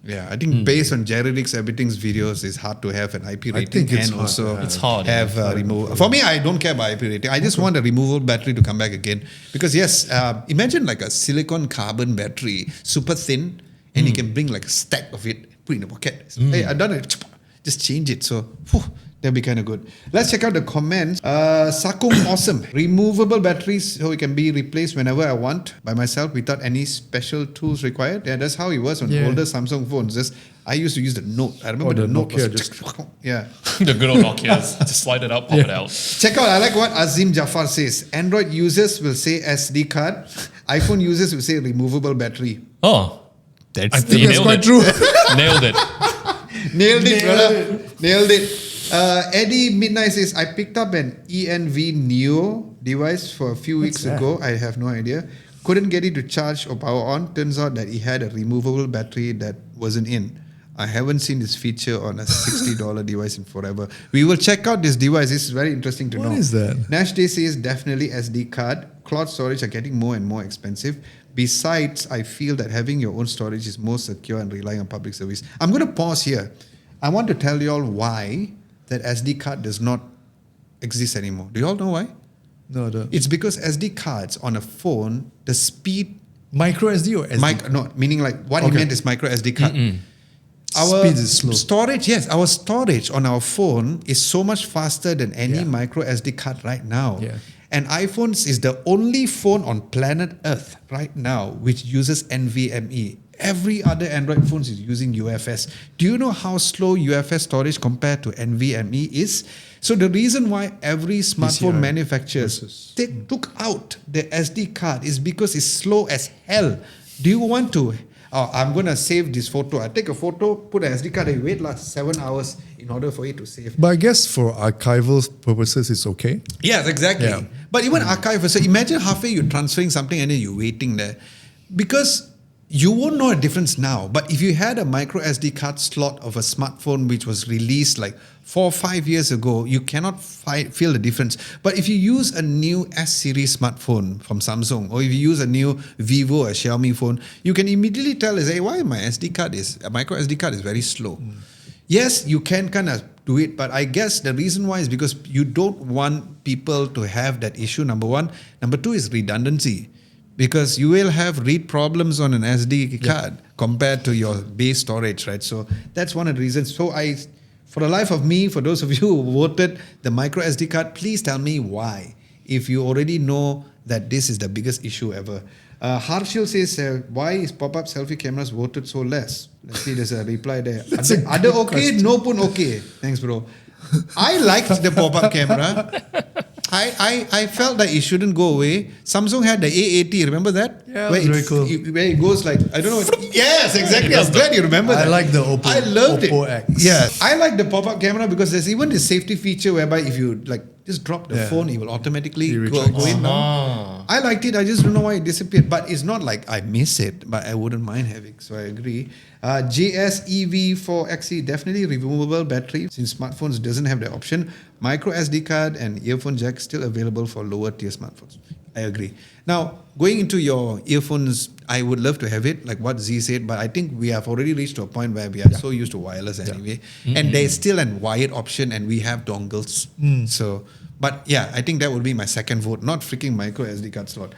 Yeah, I think based on Jaredic's Everything's videos, it's hard to have an IP rating think it's and hard also to have. It's hard. have removable. For me, I don't care about IP rating. I just want a removable battery to come back again. Because yes, imagine like a silicon carbon battery, super thin, and you can bring like a stack of it, put in a pocket. So, hey, I've done it. Just change it. So that'd be kind of good. Let's check out the comments. Sakum awesome. Removable batteries so it can be replaced whenever I want by myself without any special tools required. Yeah, that's how it was on older Samsung phones. I used to use the Note. I remember the Note Nokia was yeah. The good old Nokias. Just slide it out, pop it out. Check out, I like what Azim Jafar says. Android users will say SD card. iPhone users will say removable battery. Oh, I You think that's nailed quite it. true. nailed it. Nailed it, brother. Nailed it. Eddie Midnight says, I picked up an ENV Neo device for a few weeks ago. I have no idea. Couldn't get it to charge or power on. Turns out that it had a removable battery that wasn't in. I haven't seen this feature on a $60 device in forever. We will check out this device. This is very interesting to know. What is that? Nash Day says definitely SD card. Cloud storage are getting more and more expensive. Besides, I feel that having your own storage is more secure and relying on public service. I'm going to pause here. I want to tell you all why that SD card does not exist anymore. Do you all know why? No, the It's because SD cards on a phone, the speed, micro SD or SD? no, meaning like what he meant is micro SD card. Our Speed is slow. storage, yes, our storage on our phone is so much faster than any Yeah. micro SD card right now. Yeah. And iPhones is the only phone on planet Earth right now which uses NVMe. Every other Android phone is using UFS. Do you know how slow UFS storage compared to NVMe is? So the reason why every smartphone PCI manufacturers versus- took out the SD card is because it's slow as hell. Do you want to? Oh, I'm going to save this photo. I take a photo, put an SD card, and wait 7 hours in order for it to save. But I guess for archival purposes, it's okay. Yes, exactly. Yeah. But even archive, so imagine halfway you're transferring something and then you're waiting there. Because you won't know a difference now. But if you had a micro SD card slot of a smartphone which was released like 4 or 5 years ago, you cannot feel the difference. But if you use a new S series smartphone from Samsung, or if you use a new VOVO or Xiaomi phone, you can immediately tell us, hey, why my micro SD card is very slow. Yes, you can kind of do it, but I guess the reason why is because you don't want people to have that issue, number one. Number two is redundancy. Because you will have read problems on an SD card compared to your base storage, right? So that's one of the reasons. So for the life of me, for those of you who voted the micro SD card, please tell me why. If you already know that this is the biggest issue ever. Harshil says, why is pop-up selfie cameras voted so less? Let's see, there's a reply there. Ada okay? No pun okay. Thanks, bro. I liked the pop-up camera. I felt that it shouldn't go away. Samsung had the A80, remember that? Yeah, that was very cool. Where it goes like, I don't know. Yes, exactly. I'm glad you remember that. I like the Oppo. I loved Oppo it. X. Yeah, I like the pop-up camera because there's even this safety feature whereby if you like just drop the phone, it will automatically go in now. I liked it. I just don't know why it disappeared. But it's not like I miss it, but I wouldn't mind having. So I agree. JSEV4XE, definitely removable battery since smartphones doesn't have the option. Micro SD card and earphone jack still available for lower tier smartphones. I agree. Now, going into your earphones, I would love to have it, like what Z said, but I think we have already reached to a point where we are so used to wireless anyway. And there's still an wired option and we have dongles. So, but yeah, I think that would be my second vote, not freaking micro SD card slot.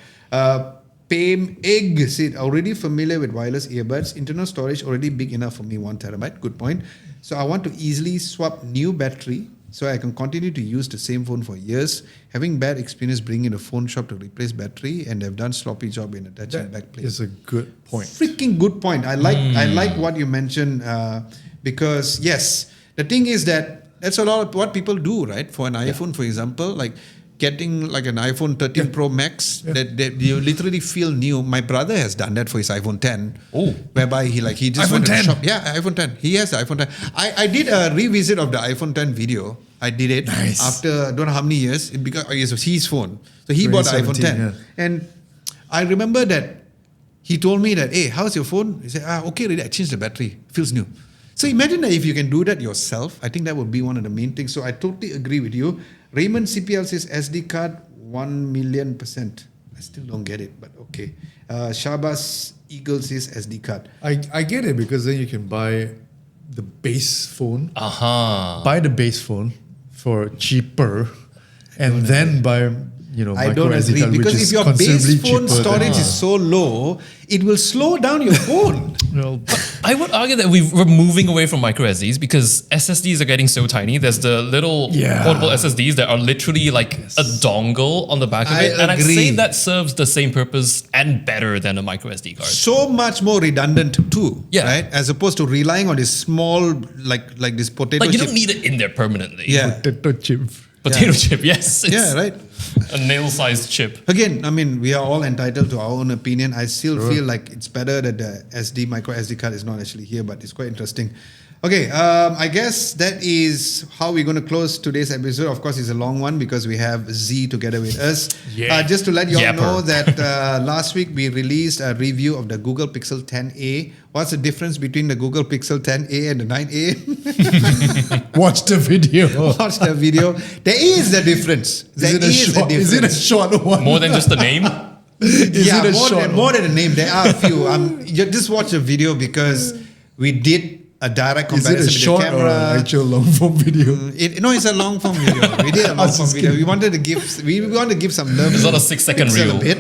Pame Egg said, already familiar with wireless earbuds. Internal storage already big enough for me, 1 terabyte. Good point. So I want to easily swap new battery so I can continue to use the same phone for years. Having bad experience bringing a phone shop to replace battery, and they've done sloppy job in attaching back plate. It's a good point. Freaking good point. I like what you mentioned because yes, the thing is that's a lot of what people do, right? For an iPhone, for example, like getting like an iPhone 13 Pro Max that you literally feel new. My brother has done that for his iPhone 10. Oh, whereby he just iPhone went to the 10. shop. Yeah, iPhone 10. He has the iPhone 10. I did a revisit of the iPhone 10 video. I did it after I don't know how many years because it was his phone. So he bought the iPhone 10. Yeah. And I remember that he told me that, hey, how's your phone? He said, okay, really, I changed the battery. Feels new. So imagine that if you can do that yourself, I think that would be one of the main things. So I totally agree with you. Raymond CPL says SD card 1,000,000%. I still don't get it, but okay. Shabas Eagle says SD card. I get it because then you can buy the base phone. Uh-huh. Buy the base phone for cheaper, and then buy I micro don't SD agree card, which because is if your considerably base phone cheaper storage is so low, it will slow down your phone. I would argue that we're moving away from micro SDs because SSDs are getting so tiny. There's the little portable SSDs that are literally like a dongle on the back of it. And I'd say that serves the same purpose and better than a micro SD card. So much more redundant too, right? As opposed to relying on this small, like this potato Like you chip. don't need it in there permanently. Yeah. Potato chip, yes. Yeah, right. A nail-sized chip. Again, I mean, we are all entitled to our own opinion. I still feel like it's better that the micro SD card is not actually here, but it's quite interesting. Okay, I guess that is how we're going to close today's episode. Of course, it's a long one because we have Z together with us. Just to let you all know that last week we released a review of the Google Pixel 10a. What's the difference between the Google Pixel 10a and the 9a? Watch the video. Watch the video. There is a difference. Is it a short one? More than just the name? More than a name. There are a few. You just watch the video because we did a direct comparison with the camera. Or an actual long form video? No, it's a long form video. We did a long form video. We want to give some love. It's not a 6-second reel. A bit.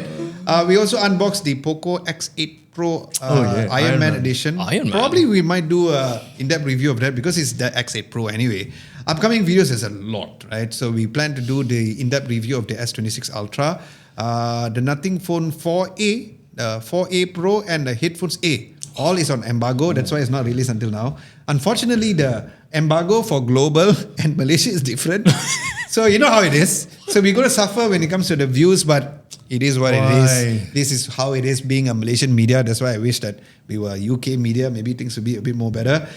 We also unboxed the Poco X8 Pro Iron Man edition. Probably we might do an in-depth review of that because it's the X8 Pro anyway. Upcoming videos is a lot, right? So we plan to do the in-depth review of the S26 Ultra, the Nothing Phone 4A, 4A Pro, and the Headphones A. All is on embargo. That's why it's not released until now. Unfortunately, the embargo for global and Malaysia is different. So you know how it is. So we're going to suffer when it comes to the views, but it is what it is. This is how it is being a Malaysian media. That's why I wish that we were UK media. Maybe things would be a bit more better.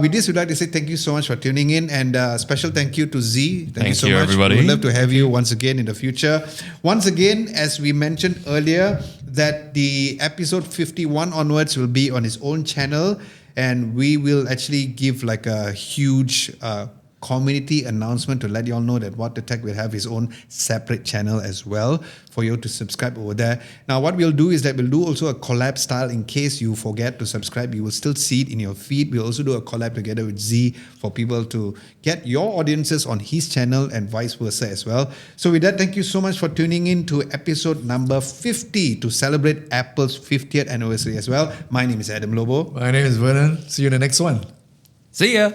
With this, we'd like to say thank you so much for tuning in, and special thank you to Z. Thank you so much. Everybody. We'd love to have you once again in the future. Once again, as we mentioned earlier, that the episode 51 onwards will be on his own channel, and we will actually give like a huge community announcement to let you all know that What the Tech will have his own separate channel as well for you to subscribe over there. Now, what we'll do is that we'll do also a collab style in case you forget to subscribe. You will still see it in your feed. We'll also do a collab together with Z for people to get your audiences on his channel and vice versa as well. So with that, thank you so much for tuning in to episode number 50 to celebrate Apple's 50th anniversary as well. My name is Adam Lobo. My name is Vernon. See you in the next one. See ya.